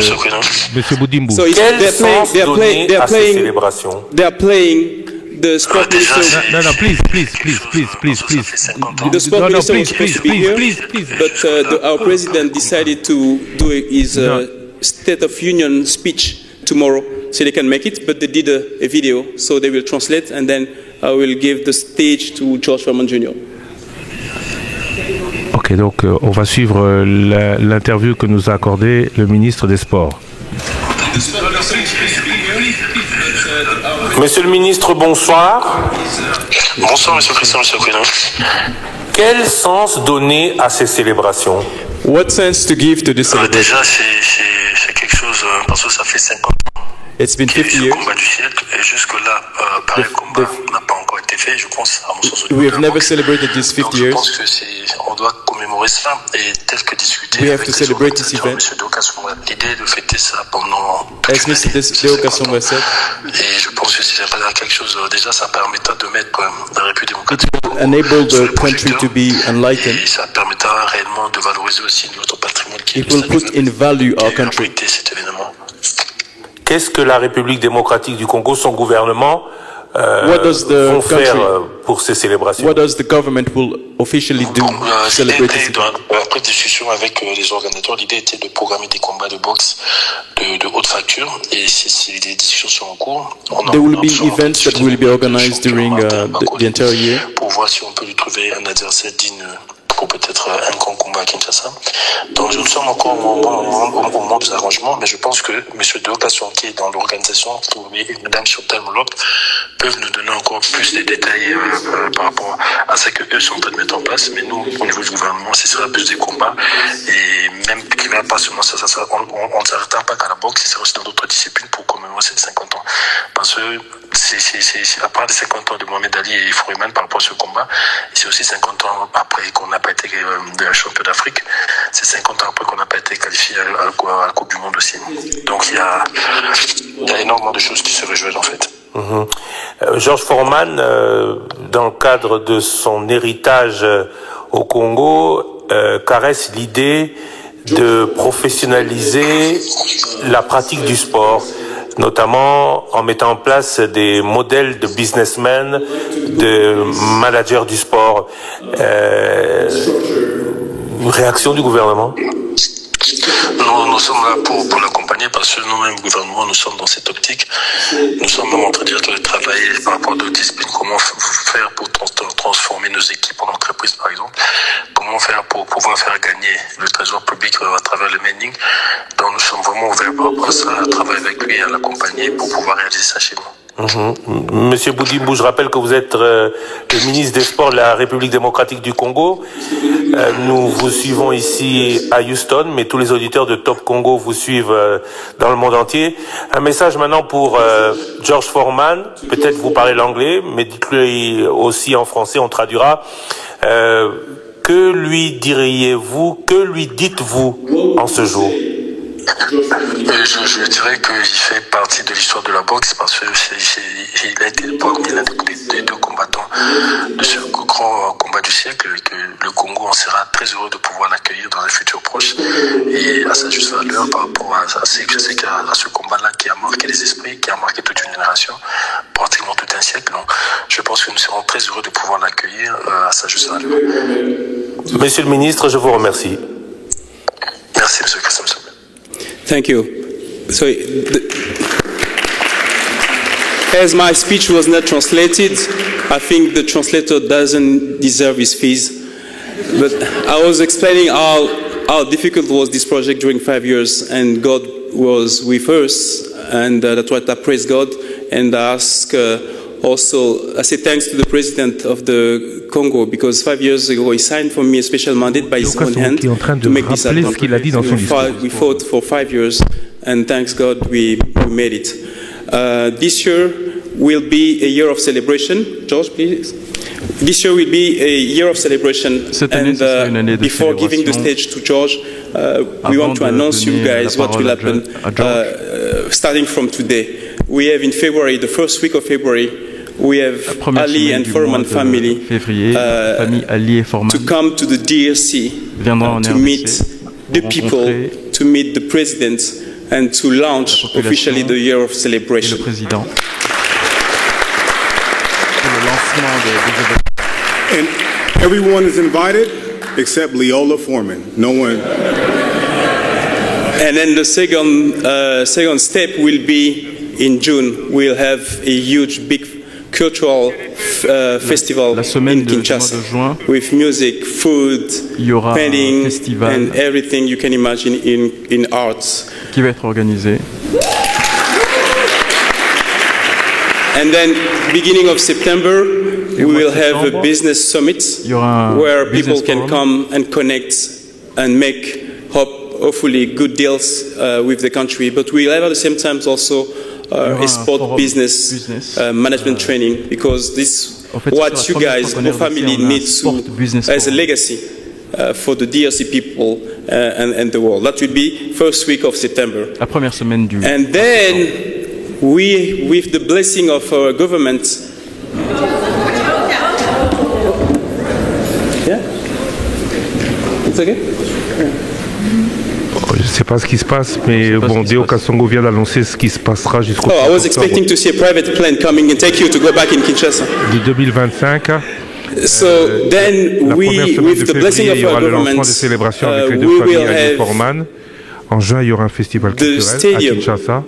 Speaker 10: Monsieur Boudimbo.
Speaker 17: So
Speaker 15: quel sens donner à ces célébrations?
Speaker 17: They are playing the sport minister.
Speaker 10: No, please.
Speaker 17: The sport minister was supposed to be here, but our president decided to do his State of Union speech tomorrow, so they can make it. But they did a video, so they will translate, and then I will give the stage to George Foreman Jr.
Speaker 10: Ok, donc on va suivre l'interview que nous a accordé le ministre des Sports.
Speaker 15: Monsieur le ministre, bonsoir.
Speaker 14: Bonsoir, Monsieur le Président, Monsieur le Président.
Speaker 15: Quel sens donner à ces célébrations?
Speaker 17: What sense to give to this celebration?
Speaker 14: Déjà, c'est quelque chose, parce que ça fait 50 ans.
Speaker 17: It's been 50 years.
Speaker 14: Combat du siècle, et jusque-là, pareil combat n'a pas encore été fait, je pense, à mon sens.
Speaker 17: We have never celebrated this 50 years.
Speaker 14: Je pense que on doit commémorer ça, et tel que discuté.
Speaker 17: We have to celebrate this event.
Speaker 14: Monsieur Deokasongo, l'idée de fêter ça pendant.
Speaker 17: As Mr. Deokasongo said.
Speaker 14: Et je pense que c'est quelque chose, déjà, ça permettra de mettre la République démocratique.
Speaker 17: It will enable the country to be enlightened.
Speaker 14: Et ça permettra réellement de valoriser aussi notre patrimoine qui est.
Speaker 17: It will put in value our country.
Speaker 14: Cet événement.
Speaker 15: Qu'est-ce que la République démocratique du Congo, son gouvernement,
Speaker 17: vont
Speaker 15: faire pour ces célébrations?
Speaker 17: What does the government will officially do to celebrate this event?
Speaker 14: Après discussion avec les organisateurs, l'idée était de programmer des combats de boxe de haute facture, et les discussions sont en cours.
Speaker 17: There will be events that will be organized during the entire year.
Speaker 14: Pour voir si on peut lui trouver un adversaire digne pour peut-être un grand combat à Kinshasa. Donc nous sommes encore au moment des arrangements, mais je pense que M. Deokasongo, qui est dans l'organisation, et Mme Chantal Molop, peuvent nous donner encore plus de détails par rapport à ce qu'eux sont en train de mettre en place. Mais nous, au niveau du gouvernement, ce sera plus des combats, et même qu'il n'y aura pas seulement ça, on ne s'arrêtera pas qu'à la boxe, ce sera aussi dans d'autres disciplines pour commémorer ces 50 ans. Parce que à part les 50 ans de Mohamed Ali et Foreman par rapport à ce combat, c'est aussi 50 ans après qu'on n'a pas été champion d'Afrique, c'est 50 ans après qu'on n'a pas été qualifié à la Coupe du Monde aussi. Donc il y a énormément de choses qui se rejoignent en fait.
Speaker 10: Georges Foreman, dans le cadre de son héritage au Congo, caresse l'idée de professionnaliser la pratique du sport, notamment en mettant en place des modèles de businessmen, de managers du sport. Une réaction du gouvernement?
Speaker 14: Nous sommes là pour l'accompagner parce que nous-mêmes, gouvernement, nous sommes dans cette optique. Nous sommes même en train de travailler par rapport à d'autres disciplines, comment faire pour transformer nos équipes en entreprise, par exemple. Comment faire pour pouvoir faire gagner le trésor public à travers le mining. Donc nous sommes vraiment ouverts par rapport à ça, à travailler avec lui, à l'accompagner pour pouvoir réaliser ça chez nous.
Speaker 10: Monsieur Boudibou, je rappelle que vous êtes le ministre des Sports de la République démocratique du Congo. Nous vous suivons ici à Houston, mais tous les auditeurs de Top Congo vous suivent dans le monde entier. Un message maintenant pour Georges Foreman. Peut-être vous parlez l'anglais, mais dites-le aussi en français, on traduira. Que lui diriez-vous, que lui dites-vous en ce jour?
Speaker 14: Je dirais qu'il fait partie de l'histoire de la boxe parce qu'il a été parmi l'un des deux combattants de ce grand combat du siècle et que le Congo en sera très heureux de pouvoir l'accueillir dans un futur proche et à sa juste valeur par rapport à ce combat-là qui a marqué les esprits, qui a marqué toute une génération, pratiquement tout un siècle. Donc, je pense que nous serons très heureux de pouvoir l'accueillir à sa juste valeur.
Speaker 10: Monsieur le ministre, je vous remercie.
Speaker 14: Merci, monsieur Kassamson.
Speaker 17: Thank you. So, as my speech was not translated, I think the translator doesn't deserve his fees. But I was explaining how difficult was this project during 5 years, and God was with us, and that's what I praise God, and I ask also, I say thanks to the president of the Congo because 5 years ago he signed for me a special mandate by his own hand to make this happen. We fought for 5 years and thanks God we made it. This year will be a year of celebration. George, please. This year will be a year of celebration and before giving the stage to George, we want to announce you guys what will happen starting from today. We have in February, the first week of February, we have Ali and Foreman family to come to the DRC to meet the people, to meet the president, and to launch officially the year of celebration.
Speaker 3: And everyone is invited except Leola Foreman. No one.
Speaker 17: And then the second step will be in June. We'll have a huge, big cultural festival in Kinshasa with music, food, painting, and everything you can imagine in arts.
Speaker 9: Qui va être organisé.
Speaker 17: And then, beginning of September, we will have a business summit where people can come and connect and make, hopefully, good deals with the country. But we'll have at the same time also a sport business management training because this what you guys, your family needs as a legacy for the DRC people and the world. That will be first week of September.
Speaker 9: La première semaine du.
Speaker 17: And then we, with the blessing of our government, yeah, it's okay.
Speaker 10: Je ne sais pas ce qui se passe, mais bon, Deo Kasongo vient d'annoncer ce qui se passera jusqu'au.
Speaker 17: I was expecting to see a private plane coming and take you to go back in Kinshasa.
Speaker 10: De 2025.
Speaker 17: So then we, with the blessing of our government, we will have
Speaker 10: Foreman. En juin, il y aura un festival culturel à Kinshasa.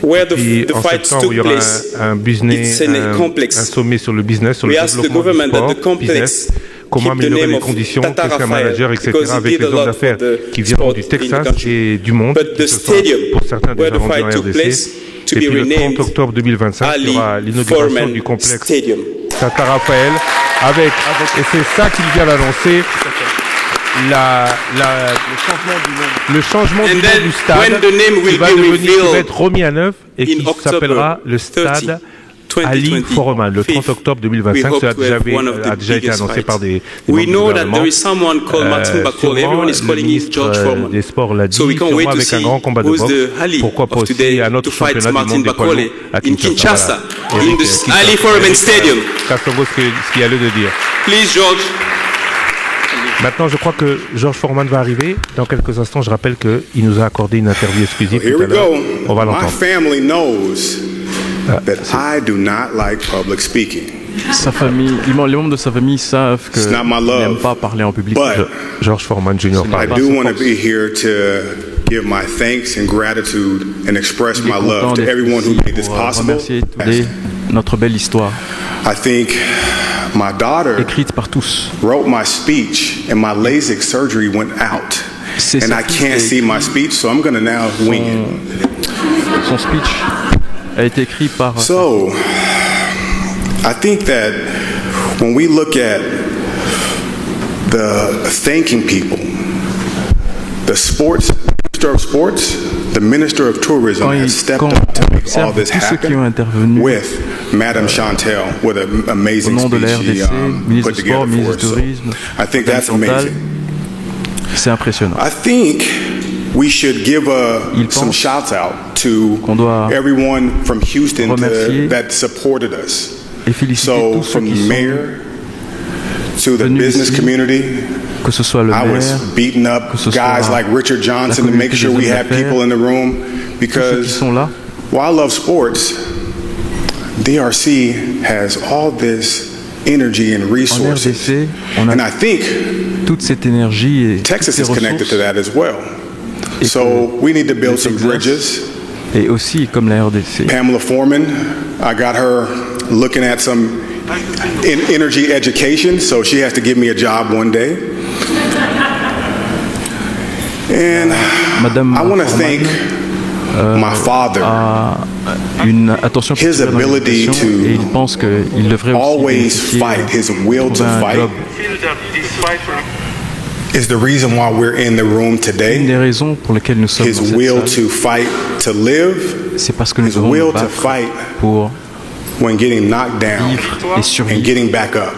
Speaker 17: Where the fights took place, it's a complex.
Speaker 10: Un sommet sur le business, sur le développement du sport, comment améliorer les conditions, qu'est-ce qu'un manager, etc. avec les hommes d'affaires qui viennent du Texas et du monde, pour certains déjà rendus en RDC. Et puis le 30 octobre 2025, il y aura l'inauguration du complexe Tata Raphaël, et c'est ça qu'il vient d'annoncer, le changement du nom du stade qui va être remis à neuf et qui s'appellera le stade Ali Foreman, le 30 octobre 2025, cela a déjà été annoncé par des membres du gouvernement. Sûrement, le ministre des Sports l'a dit, sûrement avec un grand combat de boxe. Pourquoi pas aussi un autre championnat du monde des poids lourds à Kinshasa.
Speaker 17: Ali Foreman Stadium.
Speaker 10: Kasongo, ce qu'il y a lieu de dire.
Speaker 17: Please, George.
Speaker 10: Maintenant, je crois que George Foreman va arriver. Dans quelques instants, je rappelle qu'il nous a accordé une interview exclusive tout à l'heure. On va l'entendre.
Speaker 3: My family knows that I do not like public speaking.
Speaker 9: Sa famille, les membres de sa famille savent que il n'aime pas parler en public.
Speaker 10: George Foreman Jr.
Speaker 3: I do want to be here to give my thanks and gratitude and express my love to everyone who made this possible.
Speaker 9: Notre belle histoire.
Speaker 3: I think my daughter
Speaker 9: écrite par tous.
Speaker 3: Wrote my speech and my LASIK surgery went out. And I can't see my speech, so I'm going to now wing it.
Speaker 9: Son speech a été écrit par...
Speaker 3: So, I think that when we look at the thanking people, the Minister of Sports, the Minister of Tourism has stepped up to make all this happen with Madame Chantel, with an amazing speech she put together for us. So I think that's amazing.
Speaker 9: C'est impressionnant.
Speaker 3: I think we should give some shouts out to everyone from Houston that supported us. So from the mayor to the business community,
Speaker 9: que ce soit le maire,
Speaker 3: I was beating up guys like Richard Johnson to make sure we had people in the room, because while I love sports, DRC has all this energy and resources, and I think
Speaker 9: toute cette énergie et
Speaker 3: Texas is connected to that as well. So we need to build some bridges.
Speaker 9: Et aussi comme la RDC.
Speaker 3: Pamela Foreman, I got her looking at some energy education, so she has to give me a job one day. And I want to thank my father.
Speaker 9: Une attention
Speaker 3: his ability to always fight, his will to fight, is the reason why we're in the room today.
Speaker 9: Une des raisons pour lesquelles nous sommes
Speaker 3: his will to fight to live,
Speaker 9: c'est parce que nous
Speaker 3: his will to fight
Speaker 9: pour
Speaker 3: when getting knocked down and getting back up.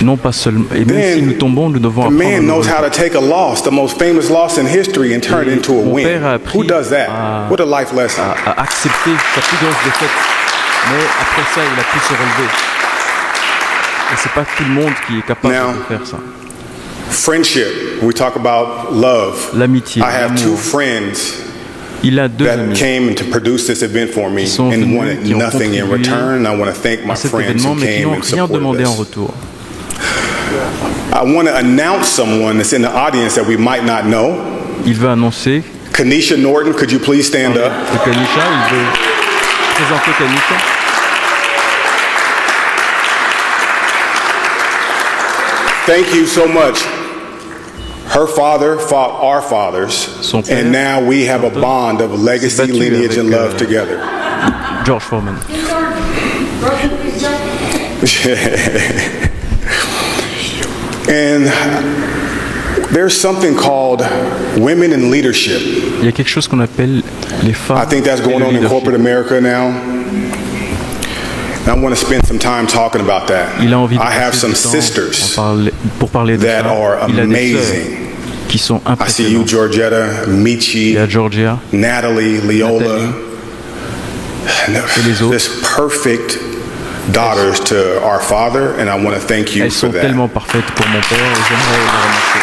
Speaker 9: Non pas seulement, et même si nous tombons, nous devons apprendre.
Speaker 3: Man knows how to take a loss, the most famous loss in history, and turn it into a win. Who does that? What a life lesson.
Speaker 9: À accepter sa plus grosse défaite, mais après ça, il a pu se relever. Et c'est pas tout le monde qui est capable de faire ça.
Speaker 3: Friendship. We talk about love.
Speaker 9: L'amitié.
Speaker 3: I have two friends.
Speaker 9: Il a deux
Speaker 3: that
Speaker 9: amis
Speaker 3: came to produce this event for me and wanted nothing in return. I want to thank my friends who came and supported us. I want to announce someone that's in the audience that we might not know.
Speaker 9: Il veut annoncer.
Speaker 3: Kanisha Norton, could you please stand up?
Speaker 9: Kanisha, il veut présenter Kanisha.
Speaker 3: Thank you so much. Her father fought our fathers, and now we have a bond of legacy, lineage, and love together.
Speaker 9: George Foreman.
Speaker 3: And there's something called women in leadership.
Speaker 9: Il y a quelque chose qu'on appelle les femmes.
Speaker 3: I think that's going on in corporate America now. And I want to spend some time talking about that. I have some sisters that are amazing.
Speaker 9: Qui sont
Speaker 3: I see you, Georgetta, Michi, Natalie, Leola. This perfect daughters to our father, and I want to thank you for that.
Speaker 9: Elles sont tellement parfaites pour mon père, et j'aimerais les remercier.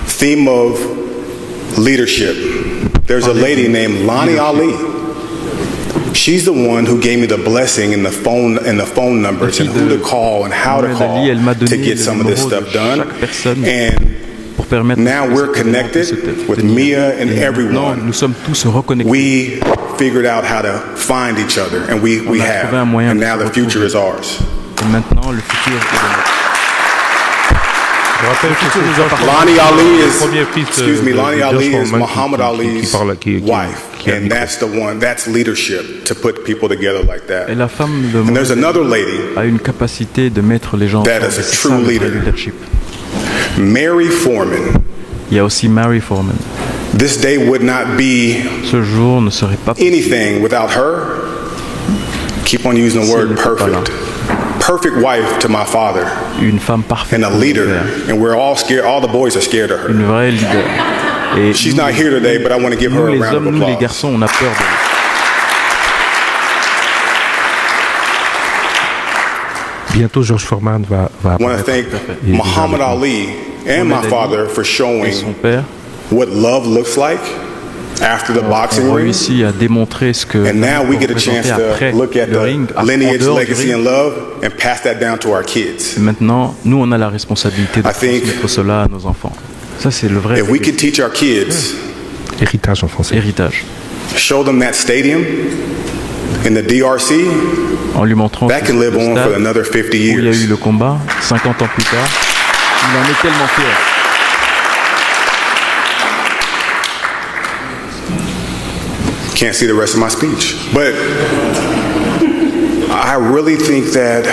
Speaker 3: Theme of leadership. There's a lady named Lonnie Ali. She's the one who gave me the blessing and the phone numbers and who to call and how to call to get some of this stuff done. And now we're connected with Mia and everyone. We figured out how to find each other, and we have. And now the future is ours. Lonnie Ali is Muhammad Ali's wife, and that's the one. That's leadership, to put people together like that.
Speaker 9: Et la femme de
Speaker 3: and there's another lady
Speaker 9: a une capacité de mettre les gens
Speaker 3: that is a true leader. Mary Foreman.
Speaker 9: Il y a aussi Mary Foreman.
Speaker 3: This day would not be
Speaker 9: Ce jour ne serait pas
Speaker 3: anything without her. Keep on using the word perfect. Perfect wife to my father.
Speaker 9: Une femme parfaite.
Speaker 3: And a leader. And we're all scared. All the boys are scared of her.
Speaker 9: Une vraie leader. Et
Speaker 3: she's not here today, but I want to give her a round of applause.
Speaker 9: Nous les garçons, on a peur d'elle.
Speaker 10: Bientôt, George Foreman va
Speaker 3: I want to thank Muhammad Ali and my father for showing what love looks like after the boxing ring.
Speaker 9: Réussi à démontrer ce que
Speaker 3: and now we get a chance to look at the lineage, legacy, and love, and pass that down to our kids.
Speaker 9: Et maintenant, nous, on a la responsabilité de transmettre cela à nos enfants. Ça, c'est le vrai.
Speaker 3: If we could teach our kids,
Speaker 10: héritage en français.
Speaker 9: Héritage.
Speaker 3: Show them that stadium in the DRC.
Speaker 9: En lui montrant
Speaker 3: that can live on for another 50 years.
Speaker 9: Où il y a eu le combat, 50 ans plus tard, il en est tellement fier.
Speaker 3: Can't see the rest of my speech, but I really think that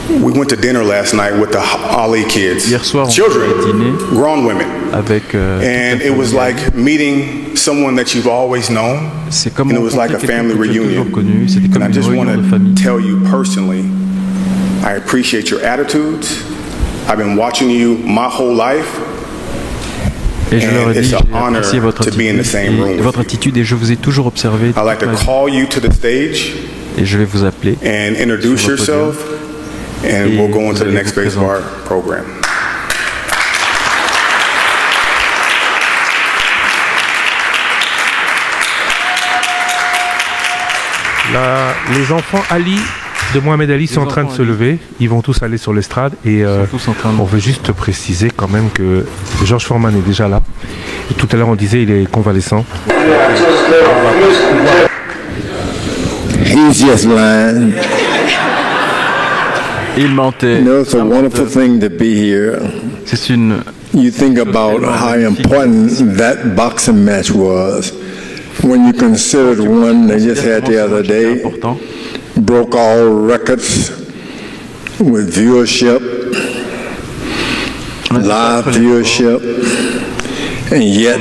Speaker 3: we went to dinner last night with the Ali kids,
Speaker 9: Hier soir,
Speaker 3: children,
Speaker 9: dîner
Speaker 3: grown women,
Speaker 9: avec,
Speaker 3: and it was like meeting someone that you've always known, and it was like a family reunion. And I just want to tell you personally, I appreciate your attitudes. I've been watching you my whole life.
Speaker 9: Et je leur ai dit, j'ai apprécié votre attitude et je vous ai toujours observé.
Speaker 3: I'd like to call you to the stage
Speaker 9: et je vais vous appeler
Speaker 3: and introduce yourself, and we'll go on to the next phase of our program.
Speaker 10: Les enfants Ali de Mohamed Ali sont en train de se lever. Ils vont tous aller sur l'estrade et on veut juste préciser quand même que George Foreman est déjà là. Et tout à l'heure on disait il est convalescent.
Speaker 18: He's just lying.
Speaker 9: Il mentait.
Speaker 18: You know, it's a wonderful thing to be here.
Speaker 9: C'est une.
Speaker 18: You think about how important that boxing match was. When you considered one they just had the other day, broke all records with viewership, live viewership, and yet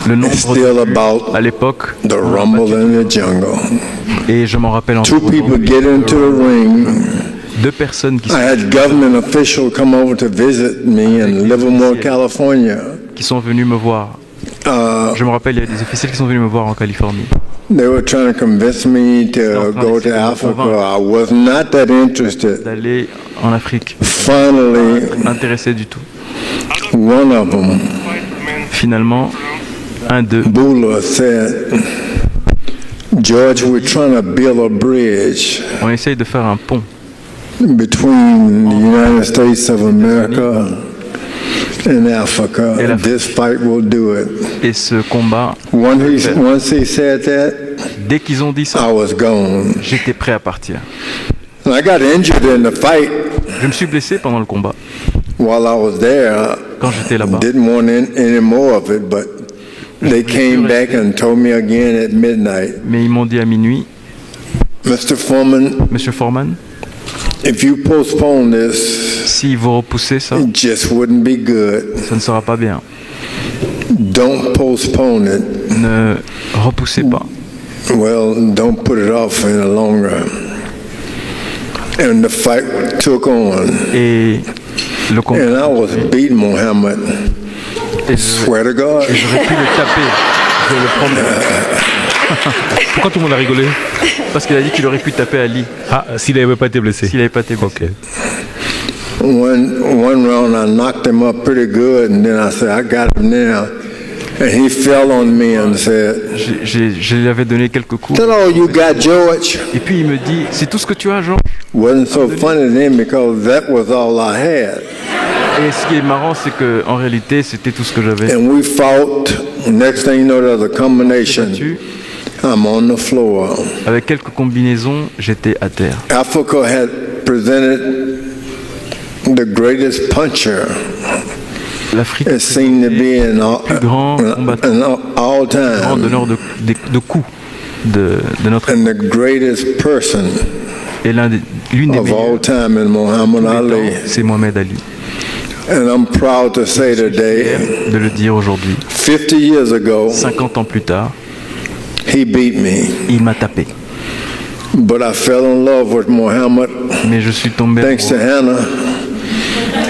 Speaker 18: it's still about the rumble in the jungle.
Speaker 9: Et je m'en rappelle
Speaker 18: Two people get into the ring.
Speaker 9: Deux personnes qui
Speaker 18: I had government officials come over to visit me in Livermore, California.
Speaker 9: Qui sont venus me voir. Je me rappelle, il y a des officiels qui sont venus me voir en Californie.
Speaker 18: They were trying to convince me to go to Africa. I was not that interested.
Speaker 9: D'aller en Afrique.
Speaker 18: Finally,
Speaker 9: intéressé du tout.
Speaker 18: One of them,
Speaker 9: finalement, un d'eux,
Speaker 18: Bula said, George, we're trying to build a bridge.
Speaker 9: On essaye de faire un pont.
Speaker 18: Between the United States of America in Africa, and this fight will do it.
Speaker 9: Et ce combat.
Speaker 18: Once he said that,
Speaker 9: dès qu'ils ont dit ça,
Speaker 18: I was gone.
Speaker 9: J'étais prêt à partir.
Speaker 18: And I got injured in the fight.
Speaker 9: Je me suis blessé pendant le combat.
Speaker 18: While I was there,
Speaker 9: quand j'étais là-bas,
Speaker 18: didn't want any more of it, but they came back and told me again at midnight.
Speaker 9: Mais ils m'ont dit à minuit,
Speaker 18: Mr. Foreman,
Speaker 9: Monsieur Foreman,
Speaker 18: if you postpone this,
Speaker 9: si vous repoussez ça,
Speaker 18: it just wouldn't be good.
Speaker 9: Ça ne sera pas bien.
Speaker 18: Don't postpone it.
Speaker 9: Ne repoussez pas.
Speaker 18: Well, don't put it off any longer. And the fight took on.
Speaker 9: Et le combat.
Speaker 18: And I was beating Muhammad. Swear to God.
Speaker 9: Et j'aurais pu le taper. Je le promets.
Speaker 10: Pourquoi tout le monde a rigolé?
Speaker 9: Parce qu'il a dit qu'il aurait pu taper Ali.
Speaker 10: Ah, s'il n'avait pas été blessé.
Speaker 9: S'il n'avait pas été blessé.
Speaker 10: Okay.
Speaker 18: One round I knocked him up pretty good, and then I said, I got him now. And he fell on me and said,
Speaker 9: je lui avais donné quelques coups.
Speaker 18: That's all you got, George.
Speaker 9: Et puis il me dit, c'est tout ce que tu as, George?
Speaker 18: Wasn't so funny then because that was all I had.
Speaker 9: Et ce qui est marrant, c'est que en réalité, c'était tout ce que j'avais.
Speaker 18: And we fought. Next thing you know, there's a combination. I'm on the floor.
Speaker 9: Avec quelques combinaisons, j'étais à terre.
Speaker 18: Africa had presented the greatest puncher.
Speaker 9: L'Afrique
Speaker 18: it seemed to be an
Speaker 9: plus grand combattant,
Speaker 18: all time.
Speaker 9: Grand donneur de coups de notre.
Speaker 18: And the greatest person
Speaker 9: et l'une des
Speaker 18: of all time in Muhammad Ali.
Speaker 9: C'est Mohamed Ali.
Speaker 18: And I'm proud to say today,
Speaker 9: de le dire aujourd'hui,
Speaker 18: 50 years ago,
Speaker 9: 50 ans plus tard,
Speaker 18: he beat me.
Speaker 9: Il m'a tapé.
Speaker 18: But I fell in love with Muhammad.
Speaker 9: Mais je suis tombé
Speaker 18: thanks to Hannah,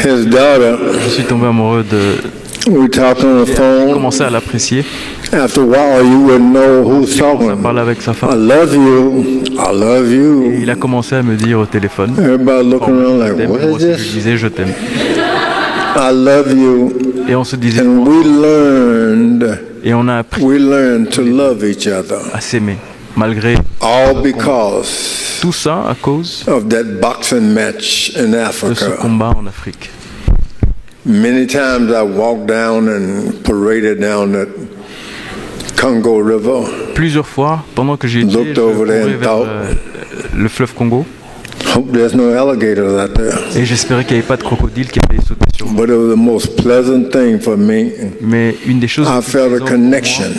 Speaker 18: his daughter.
Speaker 9: Je suis tombé amoureux de.
Speaker 18: We talked on the phone.
Speaker 9: J'ai commencé à l'apprécier.
Speaker 18: After a while, you wouldn't know who's talking.
Speaker 9: Il parlait avec sa femme.
Speaker 18: I love you. I love you.
Speaker 9: Et il a commencé à me dire au téléphone.
Speaker 18: Everybody looking around like, what is this?
Speaker 9: Je disais, je t'aime.
Speaker 18: I love you.
Speaker 9: Et on se disait.
Speaker 18: And we learned.
Speaker 9: Et on a appris.
Speaker 18: We learned to love each other.
Speaker 9: À s'aimer, malgré.
Speaker 18: All because.
Speaker 9: Tout ça à cause.
Speaker 18: Of that boxing match in Africa.
Speaker 9: De ce combat en Afrique.
Speaker 18: Many times I walked down and paraded down that Congo River.
Speaker 9: Plusieurs fois, pendant que j'y étais, je courais vers le fleuve Congo.
Speaker 18: Hope there's no alligators out there.
Speaker 9: Et j'espérais qu'il n'y avait pas de crocodile qui allait sauter sur moi.
Speaker 18: But it was the most pleasant thing for me.
Speaker 9: Mais une des choses
Speaker 18: I felt a connection.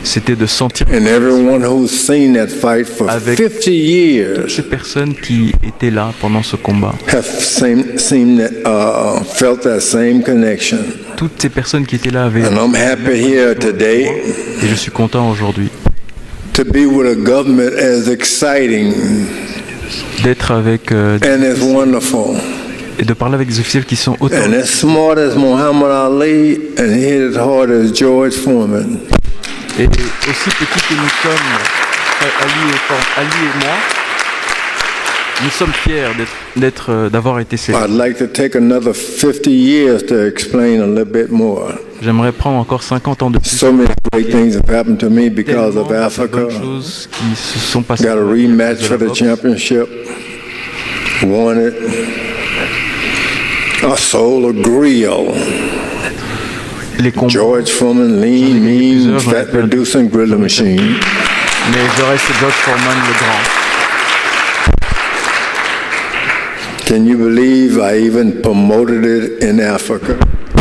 Speaker 9: C'était de sentir
Speaker 18: and everyone who's seen that fight for 50 years
Speaker 9: toutes ces personnes qui étaient là pendant ce combat
Speaker 18: have felt that same connection.
Speaker 9: Toutes ces personnes qui étaient là avaient
Speaker 18: and I'm happy here today
Speaker 9: et je suis content aujourd'hui
Speaker 18: to be with a government as exciting
Speaker 9: d'être avec
Speaker 18: and as wonderful
Speaker 9: et de parler avec des officiels qui sont autant
Speaker 18: and as smart as Muhammad Ali and hit as hard as George Foreman.
Speaker 9: Et aussi petit que nous sommes, Ali et moi, nous sommes fiers d'avoir été célèbres.
Speaker 18: I'd like to take another 50 years to explain a little bit more.
Speaker 9: J'aimerais prendre encore 50 ans de plus.
Speaker 18: So many great things have happened to me because of Africa.
Speaker 9: Choses qui se sont passées.
Speaker 18: Got a rematch for the championship. Won it. I sold a grill. George Foreman, lean, mean, fat producing grilling machine.
Speaker 9: Mais je reste George Foreman le grand.
Speaker 18: Can you believe I even promoted it in Africa?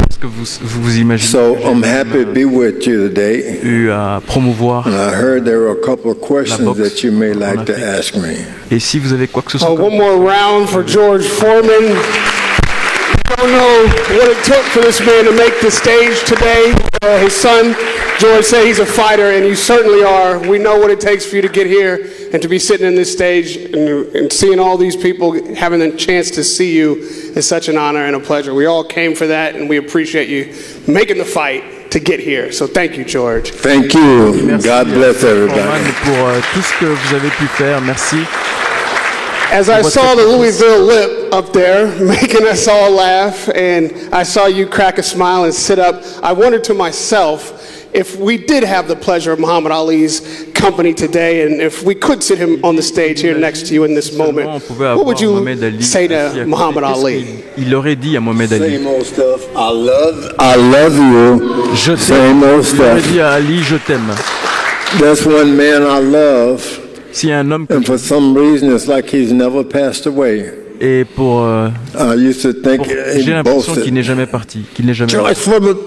Speaker 9: Est-ce que vous imaginez?
Speaker 18: So I'm happy to be with you today.
Speaker 9: Eu à promouvoir.
Speaker 18: And I heard there were a couple of questions that you may like to ask me.
Speaker 9: Et si vous avez quoi que ce soit.
Speaker 19: One more round for George Foreman. I don't know what it took for this man to make the stage today. His son, George, said he's a fighter, and you certainly are. We know what it takes for you to get here and to be sitting in this stage and seeing all these people having the chance to see you is such an honor and a pleasure. We all came for that, and we appreciate you making the fight to get here. So thank you, George.
Speaker 18: Thank you.
Speaker 9: Merci,
Speaker 18: God bless everybody.
Speaker 9: Pour tout ce que vous avez pu faire. Merci.
Speaker 19: As I saw the Louisville lip up there, making us all laugh, and I saw you crack a smile and sit up, I wondered to myself, if we did have the pleasure of Muhammad Ali's company today, and if we could sit him on the stage here next to you in this moment, what would you say to Muhammad Ali?
Speaker 9: Il aurait dit à Mohamed Ali.
Speaker 18: Same old stuff. I love you.
Speaker 9: Je
Speaker 18: Same old stuff.
Speaker 9: Il aurait dit à Ali, je t'aime.
Speaker 18: That's one man I love.
Speaker 9: Si un homme
Speaker 18: and for some reason it's like he's never passed away.
Speaker 9: Et pour
Speaker 18: I used to think
Speaker 9: j'ai l'impression qu'il n'est jamais parti, qu'il n'est jamais
Speaker 18: George Foreman,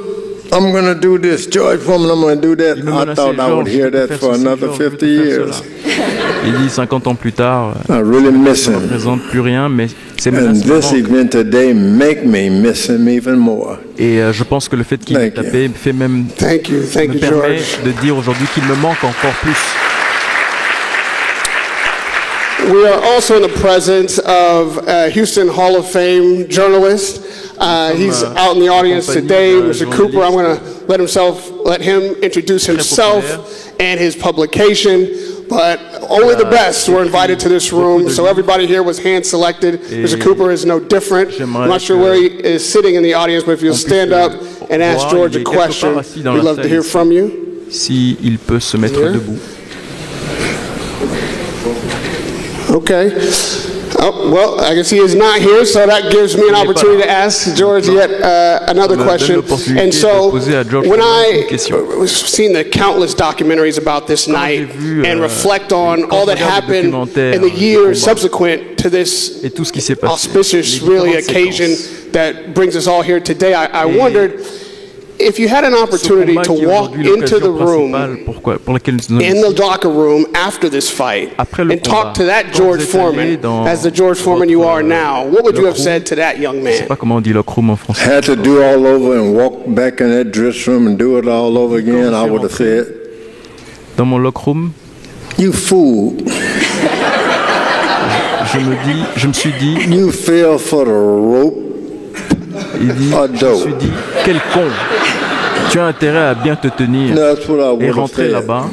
Speaker 18: I'm going to do this. George Foreman, I'm going to do that. I thought I would hear that for another 50 years.
Speaker 9: Il dit 50 ans plus tard,
Speaker 18: I really miss
Speaker 9: ça ne
Speaker 18: him.
Speaker 9: représente plus rien, mais c'est
Speaker 18: And this event today make me miss him even more.
Speaker 9: Et je pense que le fait qu'il ait tapé fait même me permet de dire aujourd'hui qu'il me manque encore plus.
Speaker 19: We are also in the presence of Houston Hall of Fame journalist. He's out in the audience today, Mr. Cooper. I'm going to let him introduce himself and his publication. But only the best were invited to this room, so everybody here was hand-selected. Mr. Cooper is no different. I'm not sure where he is sitting in the audience, but if you'll stand up and ask George a question, we'd love to hear from you.
Speaker 9: Si il peut se mettre debout.
Speaker 19: Okay. Oh, well, I guess he is not here, so that gives me an opportunity to ask George yet another question. And so, when I was seeing the countless documentaries about this night and reflect on all that happened in the years subsequent to this auspicious, really, occasion that brings us all here today, I wondered, if you had an opportunity to walk into the room, in the locker room after this fight, and talk to that George Foreman as the George Foreman you are now, what would you have said to that young man?
Speaker 18: Had to do all over and walk back in that dress room and do it all over again, I would have said,
Speaker 9: dans mon locker room,
Speaker 18: you fool.
Speaker 9: Je me suis dit,
Speaker 18: you fell for the rope.
Speaker 9: Je me suis dit, quel con. Tu as intérêt à bien te tenir et rentrer là-bas.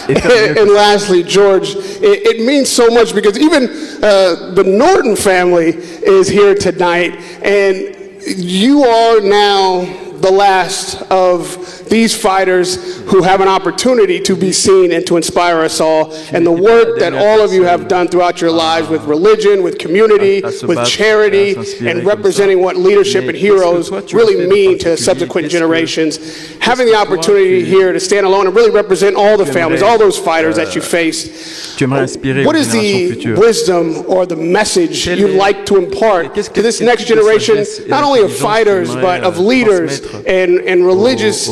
Speaker 19: And lastly, George, it means so much because even the Norton family is here tonight, and you are now the last of these fighters who have an opportunity to be seen and to inspire us all. And the work that all of you have done throughout your lives with religion, with community, with charity, and representing what leadership and heroes really mean to subsequent generations. Having the opportunity here to stand alone and really represent all the families, all those fighters that you faced. What is the wisdom or the message you'd like to impart to this next generation, not only of fighters, but of leaders and religious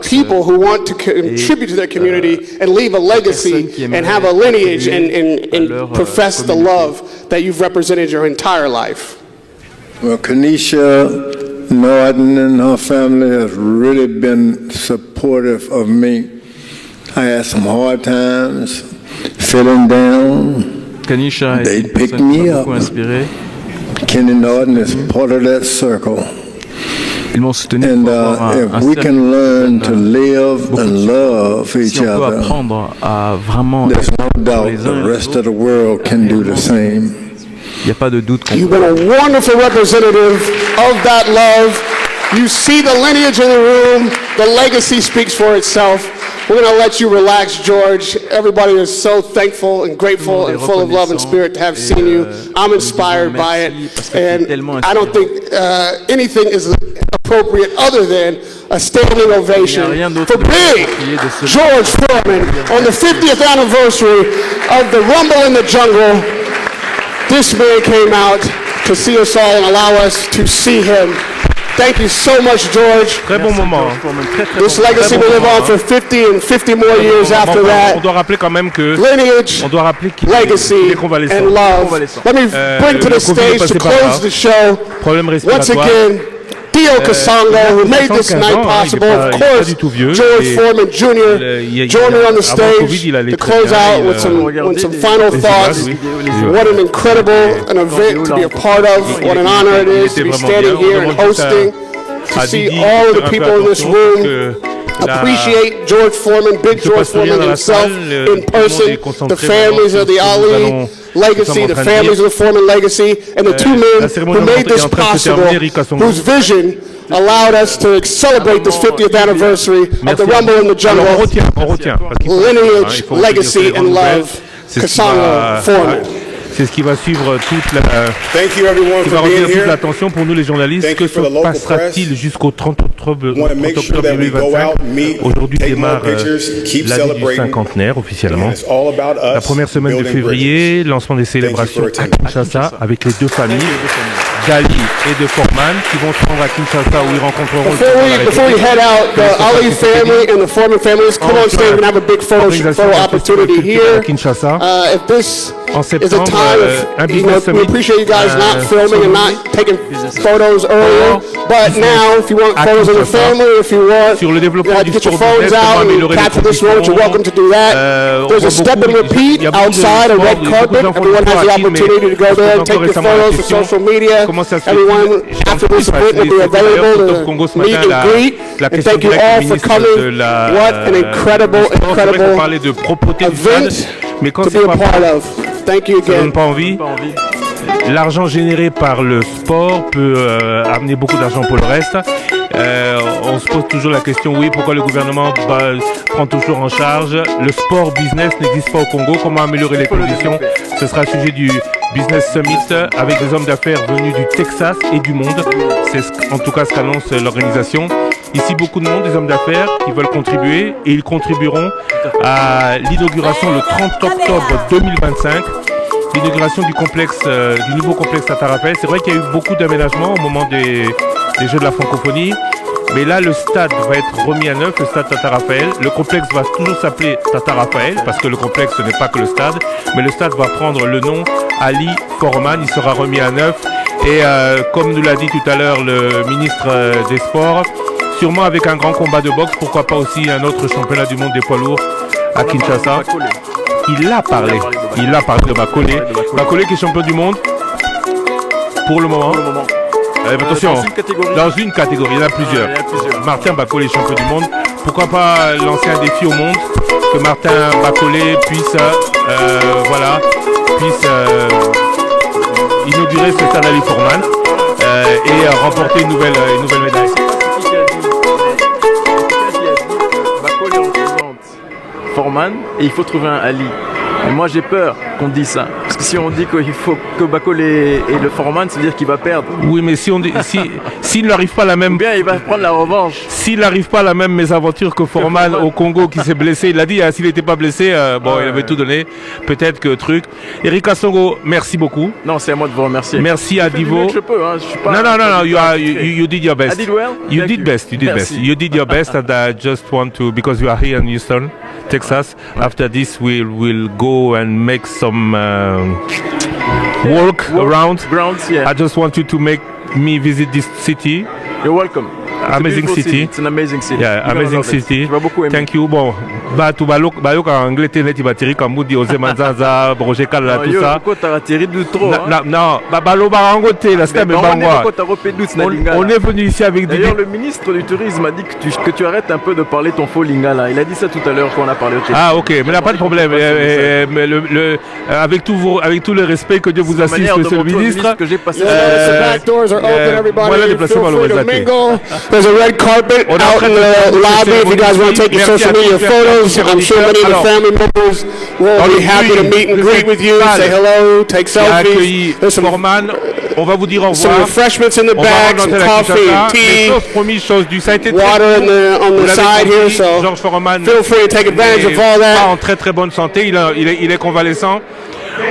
Speaker 19: people who want to contribute to their community and leave a legacy and have a lineage and profess the love that you've represented your entire life?
Speaker 18: Well, Kenesha Norton and her family has really been supportive of me. I had some hard times, feeling down. They picked me up. Kenny Norton is part of that circle. And if we can learn to live and love each other, there's no doubt the rest of the world can do the same.
Speaker 19: You've been a wonderful representative of that love. You see the lineage in the room. The legacy speaks for itself. We're going to let you relax, George. Everybody is so thankful and grateful and full of love and spirit to have seen you. I'm inspired by it. And I don't think anything is appropriate other than a standing ovation for big George Foreman on the 50th anniversary of the Rumble in the Jungle. This man came out to see us all and allow us to see him. Thank you so much, George.
Speaker 10: Très bon moment.
Speaker 19: This legacy will live on for 50 and 50 more years after that.
Speaker 10: On doit rappeler quand même que
Speaker 19: lineage, legacy, and love. Let me bring to the stage to close the show. Once again, Theo Kasongo, who made this night possible. Of course, George Foreman Jr. joined me on the stage to close out with some final thoughts. What an incredible an event to be a part of. What an honor it is to be standing here and hosting, to see all of the people in this room appreciate George Foreman, Big George Foreman himself in person, the families of the Ali legacy, the families of the Foreman legacy, and the two men who made this possible, whose vision allowed us to celebrate this 50th anniversary of the Rumble in the Jungle. Lineage, legacy, and love. Kasongo Foreman.
Speaker 10: C'est ce qui va suivre toute l'attention pour nous les journalistes. Que se passera-t-il jusqu'au 30 octobre 2025? Aujourd'hui démarre l'année du cinquantenaire officiellement. La première semaine de février, lancement des célébrations à Kinshasa avec les deux familles d'Ali et de Foreman qui vont se rendre à Kinshasa où ils rencontreront
Speaker 19: Before we head out, the Ali family and the Foreman families, come on stage and have a big photo opportunity here. If this is a time we appreciate you guys not filming and not taking photos earlier, but now if you want photos of your family, if you want to get your phones out and capture this moment, you're welcome to do that. There's a step and repeat outside, a red carpet. Everyone has the opportunity to go there and take your photos for social media. Everyone after this event will be available to meet and greet. And thank you all for coming. What an incredible event to be a part of. Thank you again.
Speaker 10: Pas envie. L'argent généré par le sport peut amener beaucoup d'argent pour le reste. On se pose toujours la question, oui, pourquoi le gouvernement prend toujours en charge? Le sport business n'existe pas au Congo. Comment améliorer les conditions? Ce sera le sujet du Business Summit avec des hommes d'affaires venus du Texas et du monde. C'est en tout cas ce qu'annonce l'organisation. Ici, beaucoup de monde, des hommes d'affaires qui veulent contribuer et ils contribueront à l'inauguration le 30 octobre 2025. l'inauguration du complexe, du nouveau complexe Tata Raphaël. C'est vrai qu'il y a eu beaucoup d'aménagements au moment des Jeux de la francophonie. Mais là, le stade va être remis à neuf, le stade Tata Raphaël. Le complexe va toujours s'appeler Tata Raphaël, parce que le complexe, ce n'est pas que le stade. Mais le stade va prendre le nom Ali Foreman. Il sera remis à neuf. Et comme nous l'a dit tout à l'heure le ministre des Sports, sûrement avec un grand combat de boxe, pourquoi pas aussi un autre championnat du monde des poids lourds à Kinshasa. Il a parlé de Bakolé. Bakolé qui est champion du monde pour le moment. Attention, dans une catégorie, il y en a plusieurs. Martin Bakolé, champion du monde. Pourquoi pas lancer un défi au monde que Martin Bakolé puisse, inaugurer ce stade Ali Foreman et remporter une nouvelle médaille.
Speaker 9: Bakolé représente Foreman et il faut trouver un Ali. Et moi j'ai peur qu'on dise ça. Parce que si on dit qu'il faut que Bakolé et le Foreman, c'est-à-dire qu'il va perdre.
Speaker 10: Oui, mais s'il n'arrive pas à la même...
Speaker 9: Bien, il va prendre la revanche.
Speaker 10: S'il n'arrive pas à la même mésaventure que Foreman au Congo qui s'est blessé, il l'a dit, s'il n'était pas blessé, il avait tout donné. Peut-être que truc. Eric Kassongo, merci beaucoup.
Speaker 9: Non, c'est à moi de vous remercier.
Speaker 10: Merci à Divo.
Speaker 9: Je peux, hein, je suis pas...
Speaker 10: Non, you did your best.
Speaker 9: I did well?
Speaker 10: You did best. You did your best, and I just want to, because you are here in Houston, Texas. After this, we'll go and make some walk around. I just want you to make me visit this city.
Speaker 9: You're welcome.
Speaker 10: Amazing city.
Speaker 9: It's an amazing city.
Speaker 10: Yeah, amazing city.
Speaker 9: Tu vas beaucoup aimer.
Speaker 10: Thank you. Bon, tu vas en anglais, tu vas tirer comme vous dit Ose Manzanza, Roger Kala, tout ça.
Speaker 9: Pourquoi t'as tiré de trop?
Speaker 10: Non, on est venu ici avec des...
Speaker 9: D'ailleurs, le ministre du Tourisme a dit que tu arrêtes un peu de parler ton faux lingala. Il a dit ça tout à l'heure quand on a parlé au téléphone.
Speaker 10: Ah, ok, mais il n'y a pas de problème. Mais avec tout le respect que Dieu vous assiste, monsieur le ministre.
Speaker 19: Voilà les placements There's a red carpet out in the lobby if you guys want to take your social media photos. I'm sure many of the family members will be happy to meet and greet with you, say hello, take selfies. There's some,
Speaker 10: on va vous dire au revoir.
Speaker 19: Some refreshments in the back, some coffee and tea, water on the side here, so feel free to take advantage of all that.
Speaker 10: En très bonne santé, il est convalescent.